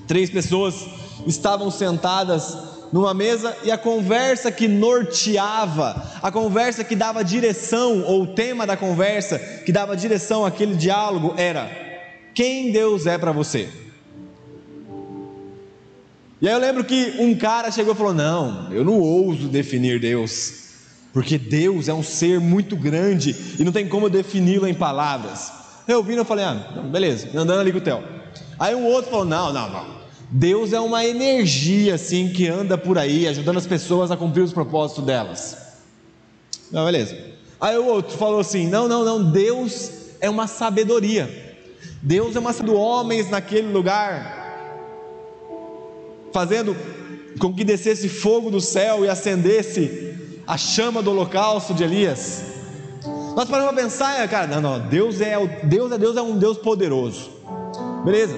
3 pessoas estavam sentadas numa mesa, e a conversa que norteava, a conversa que dava direção, ou o tema da conversa que dava direção àquele diálogo era: quem Deus é para você? E aí eu lembro que um cara chegou e falou: não, eu não ouso definir Deus, porque Deus é um ser muito grande e não tem como eu defini-lo em palavras. Eu ouvindo, eu falei: beleza, andando ali com o Theo. Aí um outro falou: não, Deus é uma energia assim que anda por aí, ajudando as pessoas a cumprir os propósitos delas. Não, beleza. Aí o outro falou assim: não, Deus é uma sabedoria. Deus é uma sabedoria. Homens naquele lugar fazendo com que descesse fogo do céu e acendesse a chama do holocausto de Elias. Nós paramos para pensar, cara, não, Deus é um Deus poderoso, beleza?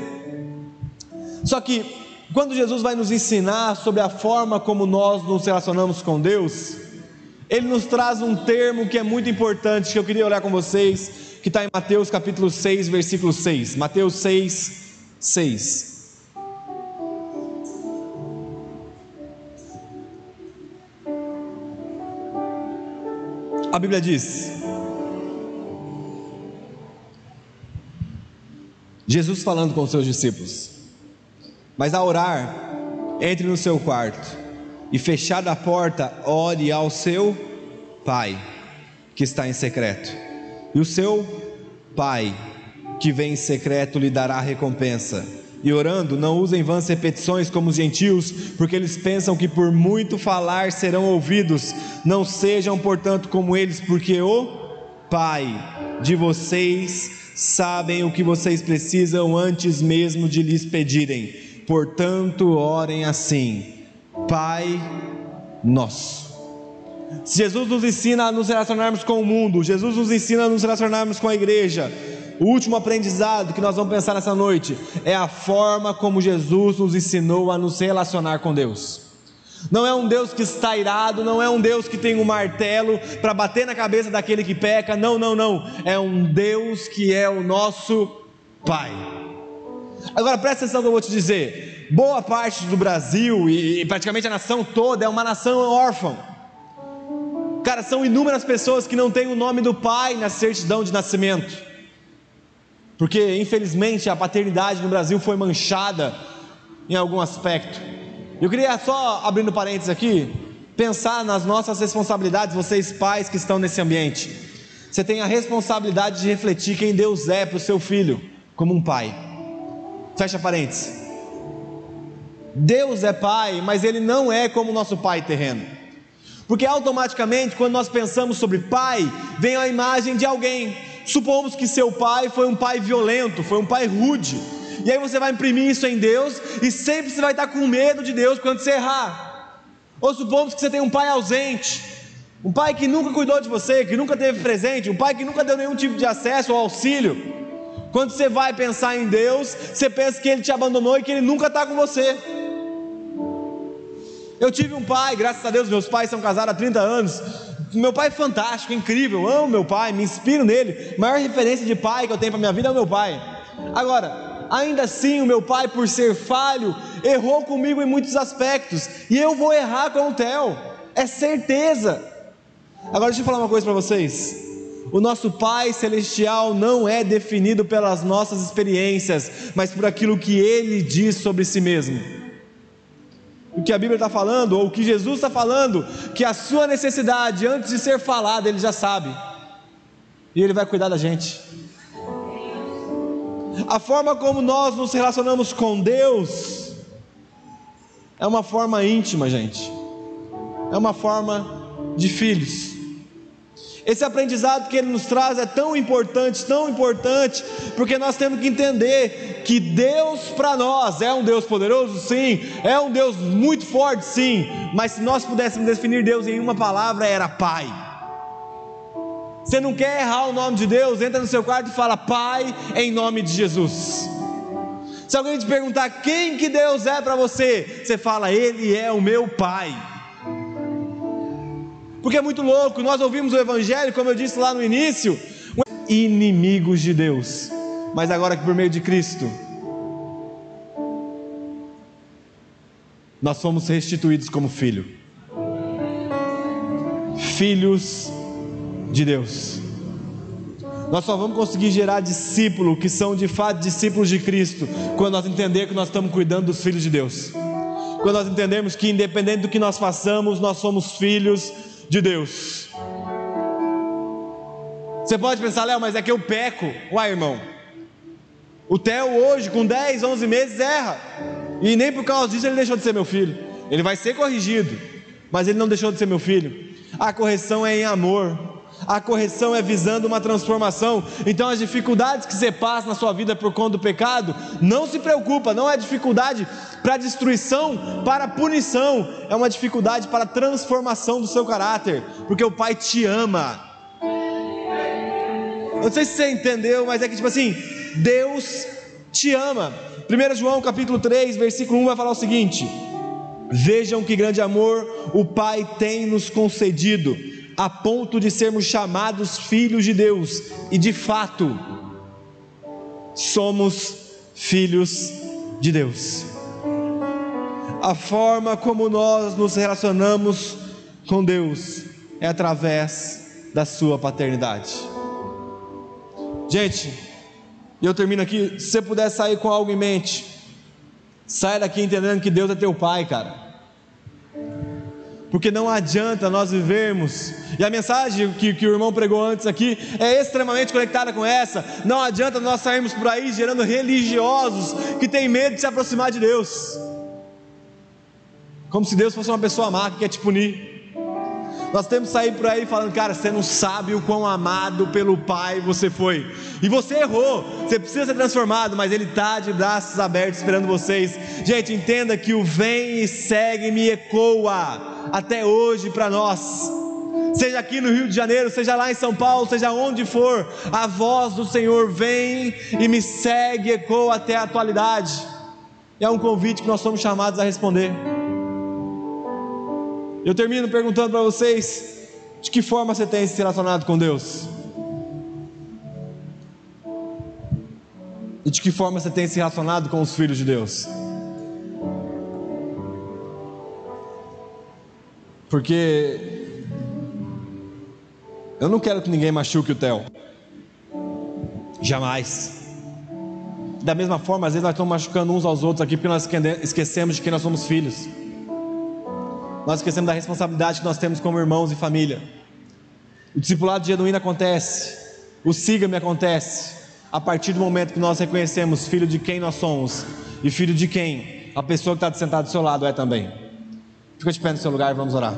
Só que quando Jesus vai nos ensinar sobre a forma como nós nos relacionamos com Deus, Ele nos traz um termo que é muito importante, que eu queria olhar com vocês, que está em Mateus capítulo 6, versículo 6, Mateus 6, 6. A Bíblia diz: Jesus falando com os seus discípulos: mas ao orar, entre no seu quarto e fechada a porta, ore ao seu Pai que está em secreto, e o seu Pai que vem em secreto lhe dará recompensa. E orando, não usem vãs repetições como os gentios, porque eles pensam que por muito falar serão ouvidos. Não sejam, portanto, como eles, porque o Pai de vocês sabem o que vocês precisam antes mesmo de lhes pedirem. Portanto, orem assim: Pai Nosso. Se Jesus nos ensina a nos relacionarmos com o mundo, Jesus nos ensina a nos relacionarmos com a igreja, o último aprendizado que nós vamos pensar nessa noite é a forma como Jesus nos ensinou a nos relacionar com Deus. Não é um Deus que está irado, não é um Deus que tem um martelo para bater na cabeça daquele que peca, não, é um Deus que é o nosso Pai. Agora presta atenção que eu vou te dizer, boa parte do Brasil e praticamente a nação toda é uma nação órfã. Cara, são inúmeras pessoas que não têm o nome do pai na certidão de nascimento, porque infelizmente a paternidade no Brasil foi manchada em algum aspecto. Eu queria só, abrindo parênteses aqui, pensar nas nossas responsabilidades. Vocês pais que estão nesse ambiente, você tem a responsabilidade de refletir quem Deus é para o seu filho, como um pai. Fecha parênteses. Deus é pai, mas Ele não é como o nosso pai terreno, porque automaticamente quando nós pensamos sobre pai, vem a imagem de alguém. Supomos que seu pai foi um pai violento, foi um pai rude, e aí você vai imprimir isso em Deus, e sempre você vai estar com medo de Deus quando você errar. Ou supomos que você tem um pai ausente, um pai que nunca cuidou de você, que nunca teve presente, um pai que nunca deu nenhum tipo de acesso ou auxílio. Quando você vai pensar em Deus, você pensa que Ele te abandonou e que Ele nunca está com você. Eu tive um pai, graças a Deus, meus pais são casados há 30 anos, meu pai é fantástico, incrível, eu amo meu pai, me inspiro nele, a maior referência de pai que eu tenho para minha vida é o meu pai. Agora, ainda assim o meu pai, por ser falho, errou comigo em muitos aspectos, e eu vou errar com o Theo, é certeza. Agora deixa eu falar uma coisa para vocês, o nosso Pai Celestial não é definido pelas nossas experiências, mas por aquilo que Ele diz sobre si mesmo. O que a Bíblia está falando, ou o que Jesus está falando, que a sua necessidade, antes de ser falada, Ele já sabe, e Ele vai cuidar da gente. A forma como nós nos relacionamos com Deus é uma forma íntima, gente, é uma forma de filhos. Esse aprendizado que Ele nos traz é tão importante, porque nós temos que entender que Deus para nós é um Deus poderoso, sim, é um Deus muito forte, sim, mas se nós pudéssemos definir Deus em uma palavra, era Pai. Você não quer errar o nome de Deus? Entra no seu quarto e fala: Pai, em nome de Jesus. Se alguém te perguntar quem que Deus é para você, você fala: Ele é o meu Pai. Porque é muito louco, nós ouvimos o Evangelho, como eu disse lá no início, inimigos de Deus, mas agora que por meio de Cristo, nós fomos restituídos como filhos de Deus. Nós só vamos conseguir gerar discípulos que são de fato discípulos de Cristo, quando nós entendermos que nós estamos cuidando dos filhos de Deus, quando nós entendermos que independente do que nós façamos, nós somos filhos de Deus. Você pode pensar: Léo, mas é que eu peco. Uai, irmão, o Theo hoje com 10, 11 meses erra, e nem por causa disso ele deixou de ser meu filho. Ele vai ser corrigido, mas ele não deixou de ser meu filho. A correção é em amor, A correção é visando uma transformação. Então as dificuldades que você passa na sua vida por conta do pecado, não se preocupa, não é dificuldade para destruição, para punição, é uma dificuldade para transformação do seu caráter, porque o Pai te ama. Não sei se você entendeu, mas é que tipo assim, Deus te ama. 1 João capítulo 3, versículo 1 vai falar o seguinte: vejam que grande amor o Pai tem nos concedido, a ponto de sermos chamados filhos de Deus, e de fato, somos filhos de Deus. A forma como nós nos relacionamos com Deus é através da sua paternidade. Gente, e eu termino aqui. Se você puder sair com algo em mente, saia daqui entendendo que Deus é teu Pai, cara. Porque não adianta nós vivermos, e a mensagem que o irmão pregou antes aqui é extremamente conectada com essa. Não adianta nós sairmos por aí gerando religiosos que têm medo de se aproximar de Deus, como se Deus fosse uma pessoa má que quer te punir. Nós temos que sair por aí falando: cara, você não sabe o quão amado pelo Pai você foi, e você errou, você precisa ser transformado, mas Ele está de braços abertos esperando vocês. Gente, entenda que o vem e segue-me ecoa até hoje para nós, seja aqui no Rio de Janeiro, seja lá em São Paulo, seja onde for, a voz do Senhor vem e me segue ecoa até a atualidade. É um convite que nós somos chamados a responder. Eu termino perguntando para vocês: de que forma você tem se relacionado com Deus? E de que forma você tem se relacionado com os filhos de Deus? Porque eu não quero que ninguém machuque o Theo, jamais. Da mesma forma, às vezes nós estamos machucando uns aos outros aqui, porque nós esquecemos de que nós somos filhos. Nós esquecemos da responsabilidade que nós temos como irmãos e família. O discipulado genuíno acontece, o siga-me acontece a partir do momento que nós reconhecemos filho de quem nós somos e filho de quem a pessoa que está sentada do seu lado é também. Fica de pé no seu lugar e vamos orar.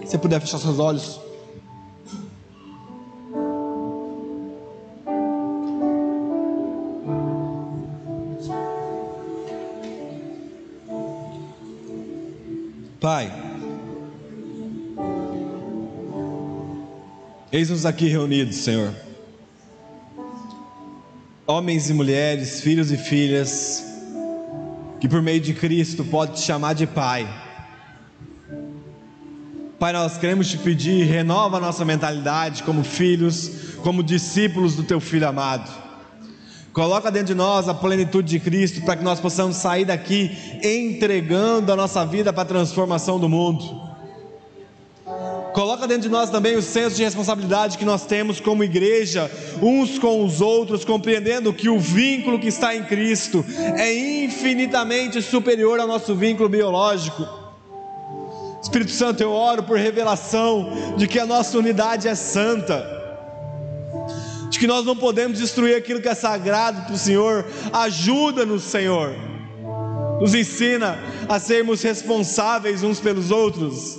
Se você puder fechar seus olhos. Pai, eis-nos aqui reunidos, Senhor, homens e mulheres, filhos e filhas, que por meio de Cristo pode te chamar de Pai. Pai, nós queremos te pedir, renova a nossa mentalidade como filhos, como discípulos do teu Filho amado. Coloca dentro de nós a plenitude de Cristo, para que nós possamos sair daqui entregando a nossa vida para a transformação do mundo. Coloca dentro de nós também o senso de responsabilidade que nós temos como igreja, uns com os outros, compreendendo que o vínculo que está em Cristo é infinitamente superior ao nosso vínculo biológico. Espírito Santo, eu oro por revelação de que a nossa unidade é santa, de que nós não podemos destruir aquilo que é sagrado para o Senhor. Ajuda-nos, Senhor, nos ensina a sermos responsáveis uns pelos outros.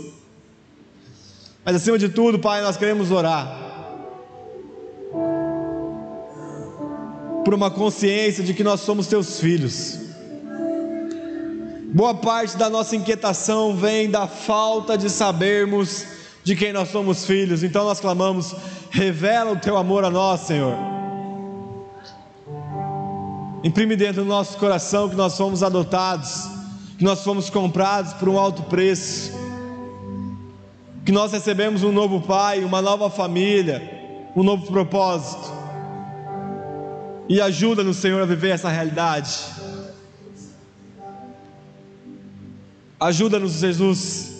Mas acima de tudo, Pai, nós queremos orar por uma consciência de que nós somos teus filhos. Boa parte da nossa inquietação vem da falta de sabermos de quem nós somos filhos. Então nós clamamos: revela o teu amor a nós, Senhor. Imprime dentro do nosso coração que nós fomos adotados, que nós fomos comprados por um alto preço, que nós recebemos um novo Pai, uma nova família, um novo propósito. E ajuda-nos, Senhor, a viver essa realidade. Ajuda-nos, Jesus.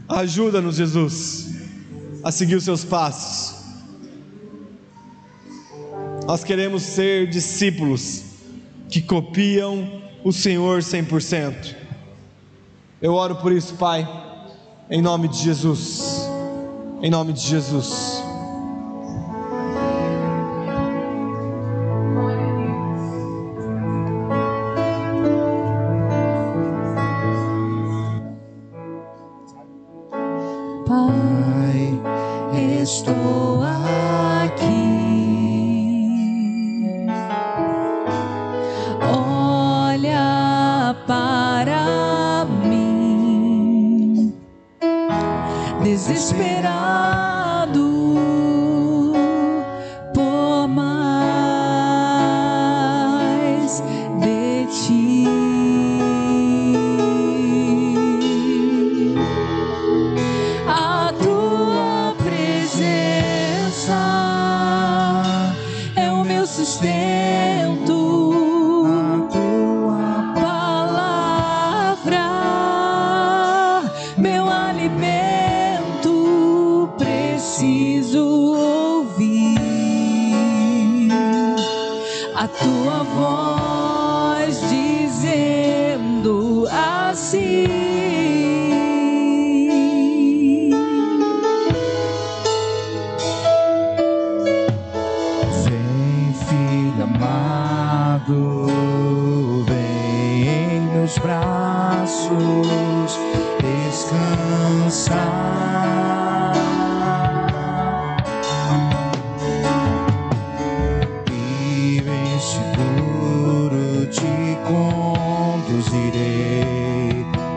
Ajuda-nos, Jesus, a seguir os seus passos. Nós queremos ser discípulos que copiam o Senhor 100%. Eu oro por isso, Pai, em nome de Jesus. Em nome de Jesus. Pai, estou aqui. Olha para mim, desesperado por mais de ti. A tua presença é o meu sustento. A tua palavra, meu alimento, preciso ouvir a tua voz dizendo assim: vem em meus braços descansar. E bem seguro te conduzirei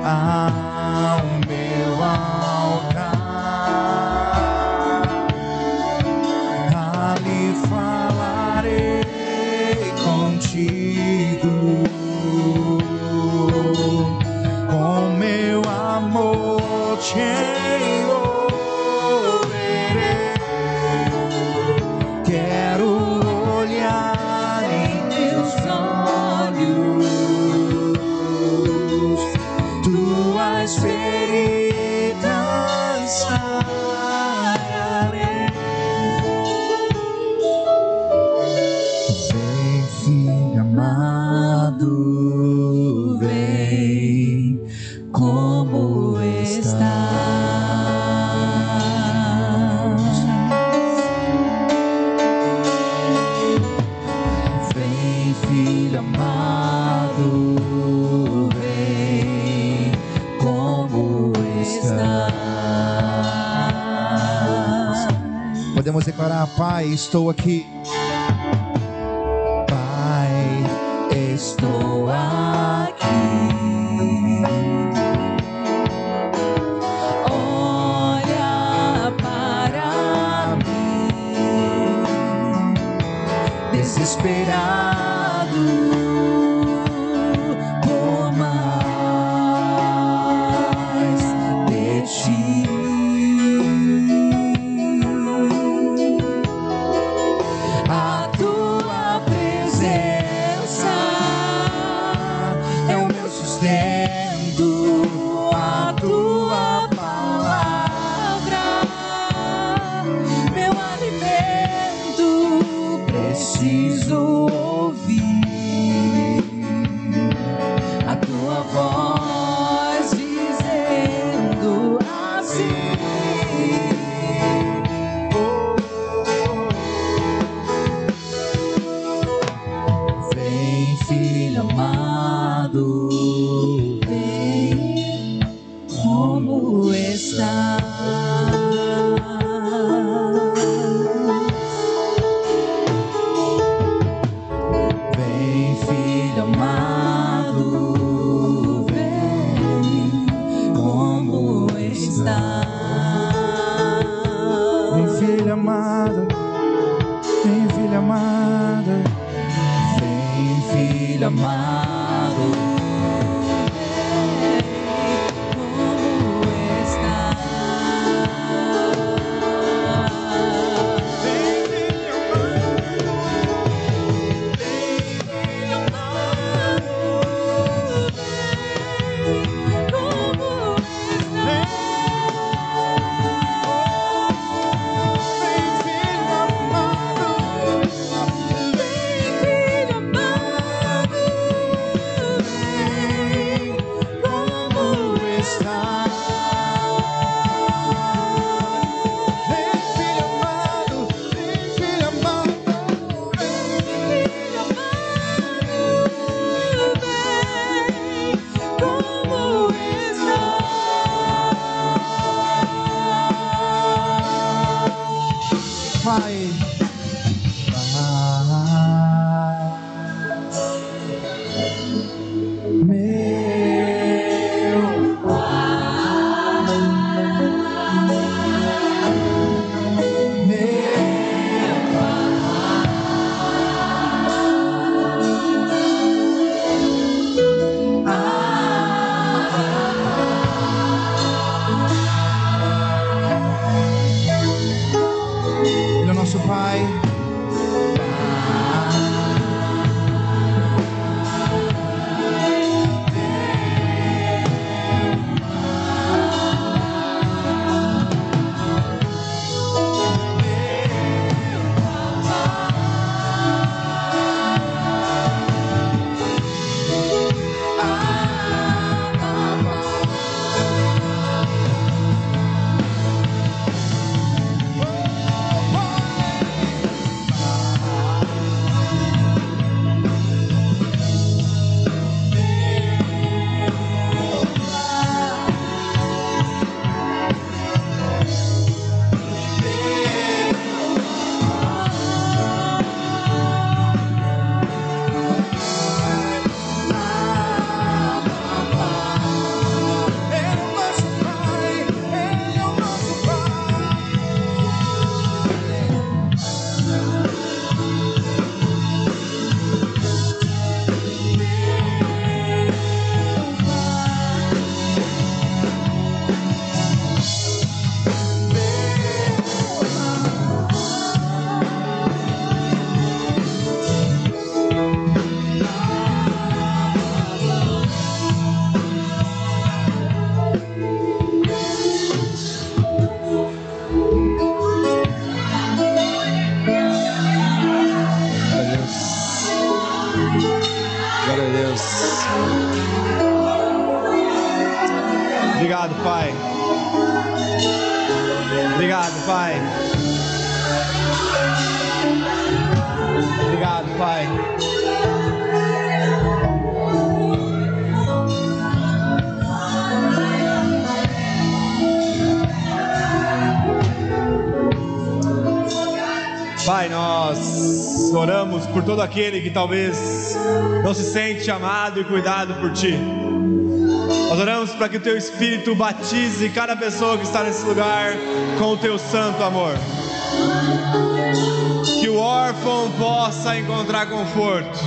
ao meu altar. Ali falarei contigo, com meu amor te envolverei. Quero olhar em teus olhos, tuas feridas sararei. Vem, filho amado, vem como estás. Vem, filho amado, vem como estás. Podemos declarar: Pai, estou aqui. Estou aqui. Olha para mim, desesperado por mais de ti. A tua presença é o meu sustento, a tua palavra, meu alimento, preciso ouvir a tua voz dizendo assim: vem, filho amado, vem como estás. Vem, filho amado, vem como estás. Vem, filha amada, vem, filha amada. Vem, filho amado, vem como estás. Vem, filho amado, vem como estás. Vem, filho amado, Deus. Obrigado, Pai. Obrigado, Pai. Obrigado, Pai. Pai, nós oramos por todo aquele que talvez não se sente amado e cuidado por Ti. Nós oramos para que o Teu Espírito batize cada pessoa que está nesse lugar com o Teu santo amor. Que o órfão possa encontrar conforto.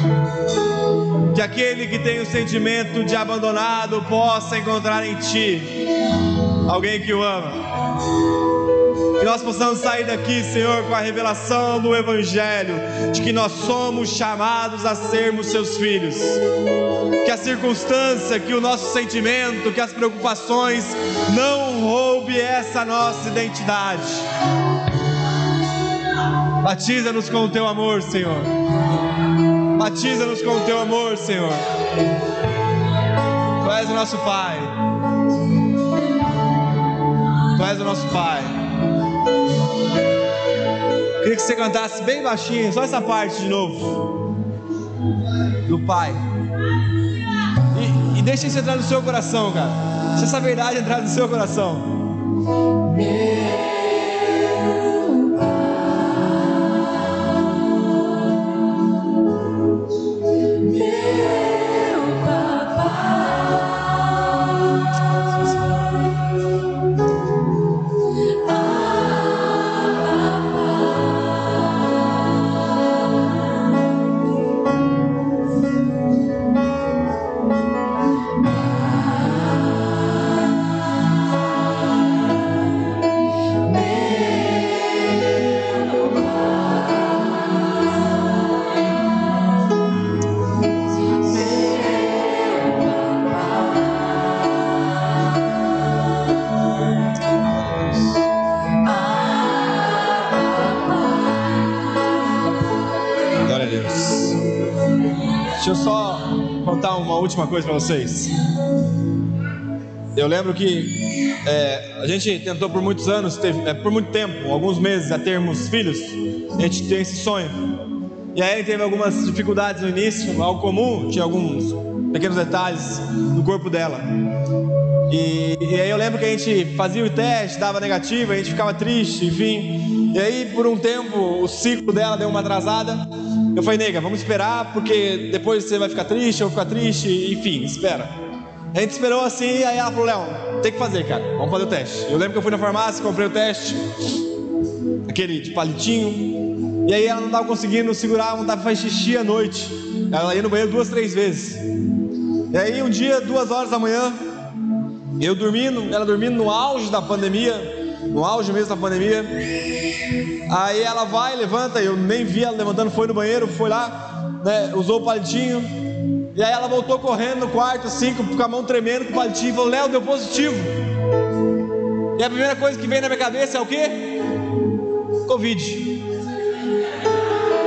Que aquele que tem o sentimento de abandonado possa encontrar em Ti alguém que o ama. Que nós possamos sair daqui, Senhor, com a revelação do Evangelho, de que nós somos chamados a sermos Seus filhos. Que a circunstância, que o nosso sentimento, que as preocupações não roube essa nossa identidade. Batiza-nos com o Teu amor, Senhor. Batiza-nos com o Teu amor, Senhor. Tu és o nosso Pai. Tu és o nosso Pai. Queria que você cantasse bem baixinho, só essa parte de novo. Do Pai. E deixa isso entrar no seu coração, cara. Deixa essa verdade entrar no seu coração. Deixa eu só contar uma última coisa para vocês. Eu lembro que a gente tentou por muitos anos, por muito tempo, alguns meses, a termos filhos. A gente tem esse sonho. E aí teve algumas dificuldades no início, algo comum, tinha alguns pequenos detalhes no corpo dela. E aí eu lembro que a gente fazia o teste, dava negativo, a gente ficava triste, enfim. E aí por um tempo o ciclo dela deu uma atrasada. Eu falei, nega, vamos esperar, porque depois você vai ficar triste, eu vou ficar triste, enfim, espera. A gente esperou assim, aí ela falou, Léo, tem que fazer, cara, vamos fazer o teste. Eu lembro que eu fui na farmácia, comprei o teste, aquele de palitinho, e aí ela não estava conseguindo segurar, não estava fazendo xixi à noite. Ela ia no banheiro 2, 3 vezes. E aí um dia, 2 horas da manhã, eu dormindo, ela dormindo no auge da pandemia, no auge mesmo da pandemia. Aí ela vai, levanta, eu nem vi ela levantando, foi no banheiro, foi lá, né, usou o palitinho. E aí ela voltou correndo no quarto, assim, com a mão tremendo, com o palitinho, e falou, Léo, deu positivo. E a primeira coisa que vem na minha cabeça é o quê? Covid.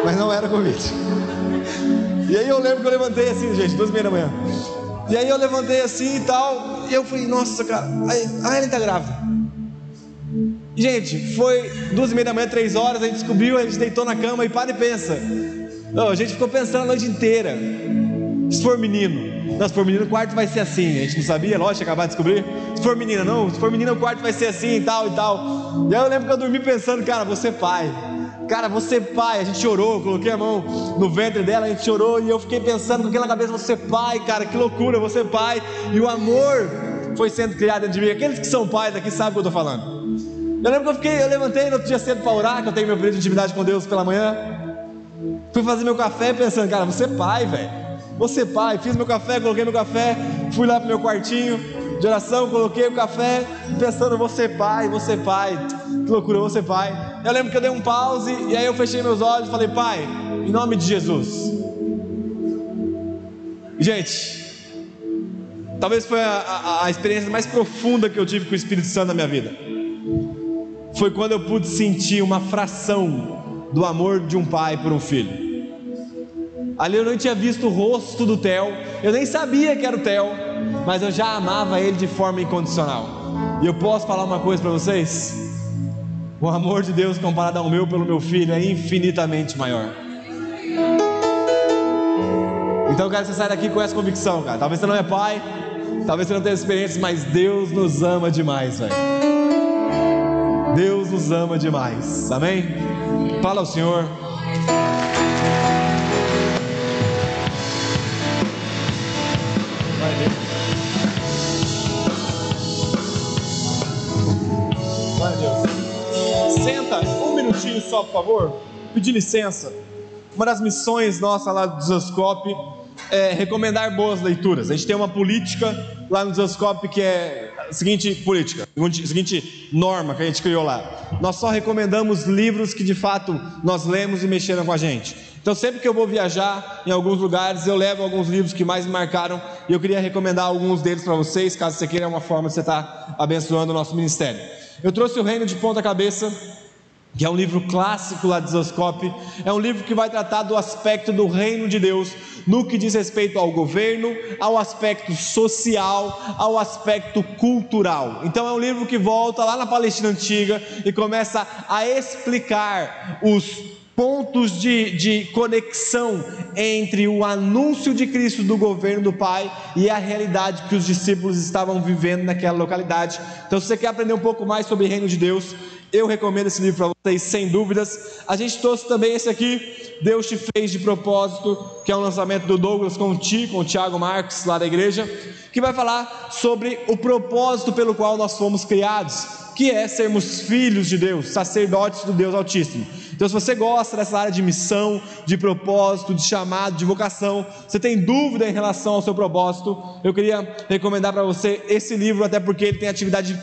Mas não era Covid. E aí eu lembro que eu levantei assim, gente, 2h30 da manhã. E aí eu levantei assim e tal, e eu falei, nossa, cara, ela tá grávida. Gente, foi 2h30 da manhã, 3 horas, a gente descobriu, a gente deitou na cama e para e pensa. Não, a gente ficou pensando a noite inteira. Se for menino, não, se for menino o quarto vai ser assim. A gente não sabia, lógico, acabar de descobrir. Se for menina, não, se for menina o quarto vai ser assim e tal e tal. E aí eu lembro que eu dormi pensando, cara, você pai. Cara, você pai, a gente chorou, coloquei a mão no ventre dela, a gente chorou. E eu fiquei pensando com aquilo na cabeça, você pai, cara, que loucura, você pai. E o amor foi sendo criado dentro de mim. Aqueles que são pais aqui sabem o que eu estou falando. Eu lembro que eu levantei no outro dia cedo para orar, que eu tenho meu período de intimidade com Deus pela manhã. Fui fazer meu café pensando, cara, você é pai, velho. Você é pai. Fiz meu café, coloquei meu café, fui lá pro meu quartinho de oração, coloquei o café, pensando, você é pai, você é pai. Que loucura, você é pai. Eu lembro que eu dei um pause, e aí eu fechei meus olhos e falei, pai, em nome de Jesus. Gente, talvez foi a experiência mais profunda que eu tive com o Espírito Santo na minha vida. Foi quando eu pude sentir uma fração do amor de um pai por um filho. Ali eu não tinha visto o rosto do Theo, eu nem sabia que era o Theo, mas eu já amava ele de forma incondicional. E eu posso falar uma coisa para vocês: o amor de Deus comparado ao meu pelo meu filho é infinitamente maior. Então eu quero que você saia daqui com essa convicção, cara. Talvez você não é pai, talvez você não tenha experiência, mas Deus nos ama demais, velho. Deus nos ama demais, amém? Fala ao Senhor. Glória a Deus. Senta um minutinho só, por favor. Pedir licença. Uma das missões nossa lá do Desascope é recomendar boas leituras. A gente tem uma política lá no Desascope que é a seguinte política, a seguinte norma que a gente criou lá: nós só recomendamos livros que de fato nós lemos e mexeram com a gente. Então sempre que eu vou viajar em alguns lugares, eu levo alguns livros que mais me marcaram, e eu queria recomendar alguns deles para vocês, caso você queira, é uma forma de você estar abençoando o nosso ministério. Eu trouxe O Reino de Ponta Cabeça, que é um livro clássico lá do Desascope. É um livro que vai tratar do aspecto do reino de Deus, no que diz respeito ao governo, ao aspecto social, ao aspecto cultural. Então é um livro que volta lá na Palestina Antiga e começa a explicar os pontos de conexão entre o anúncio de Cristo do governo do Pai e a realidade que os discípulos estavam vivendo naquela localidade. Então, se você quer aprender um pouco mais sobre o reino de Deus, eu recomendo esse livro para vocês, sem dúvidas. A gente trouxe também esse aqui, Deus Te Fez de Propósito, que é um lançamento do Douglas com o Thiago Marques, lá da igreja, que vai falar sobre o propósito pelo qual nós fomos criados, que é sermos filhos de Deus, sacerdotes do Deus Altíssimo. Então, se você gosta dessa área de missão, de propósito, de chamado, de vocação, você tem dúvida em relação ao seu propósito, eu queria recomendar para você esse livro, até porque ele tem atividades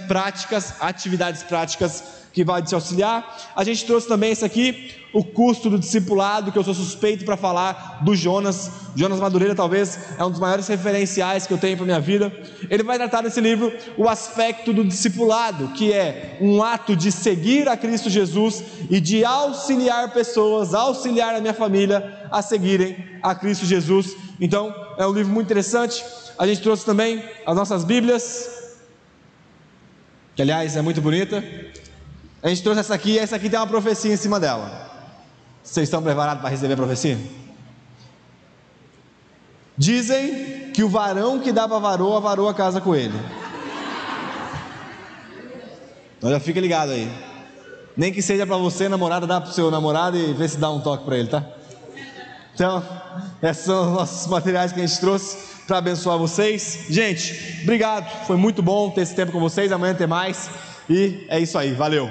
práticas que vai te auxiliar. A gente trouxe também esse aqui, O Custo do Discipulado, que eu sou suspeito para falar do Jonas Madureira. Talvez é um dos maiores referenciais que eu tenho para minha vida. Ele vai tratar nesse livro o aspecto do discipulado, que é um ato de seguir a Cristo Jesus e de auxiliar pessoas, auxiliar a minha família a seguirem a Cristo Jesus. Então é um livro muito interessante. A gente trouxe também as nossas Bíblias, que aliás é muito bonita. A gente trouxe essa aqui tem uma profecia em cima dela. Vocês estão preparados para receber a profecia? Dizem que o varão que dá para a varoa casa com ele. Então já fica ligado aí. Nem que seja para você, namorada, dá para o seu namorado e vê se dá um toque para ele, tá? Então, esses são os nossos materiais que a gente trouxe para abençoar vocês. Gente, obrigado, foi muito bom ter esse tempo com vocês. Amanhã tem mais. E é isso aí, valeu.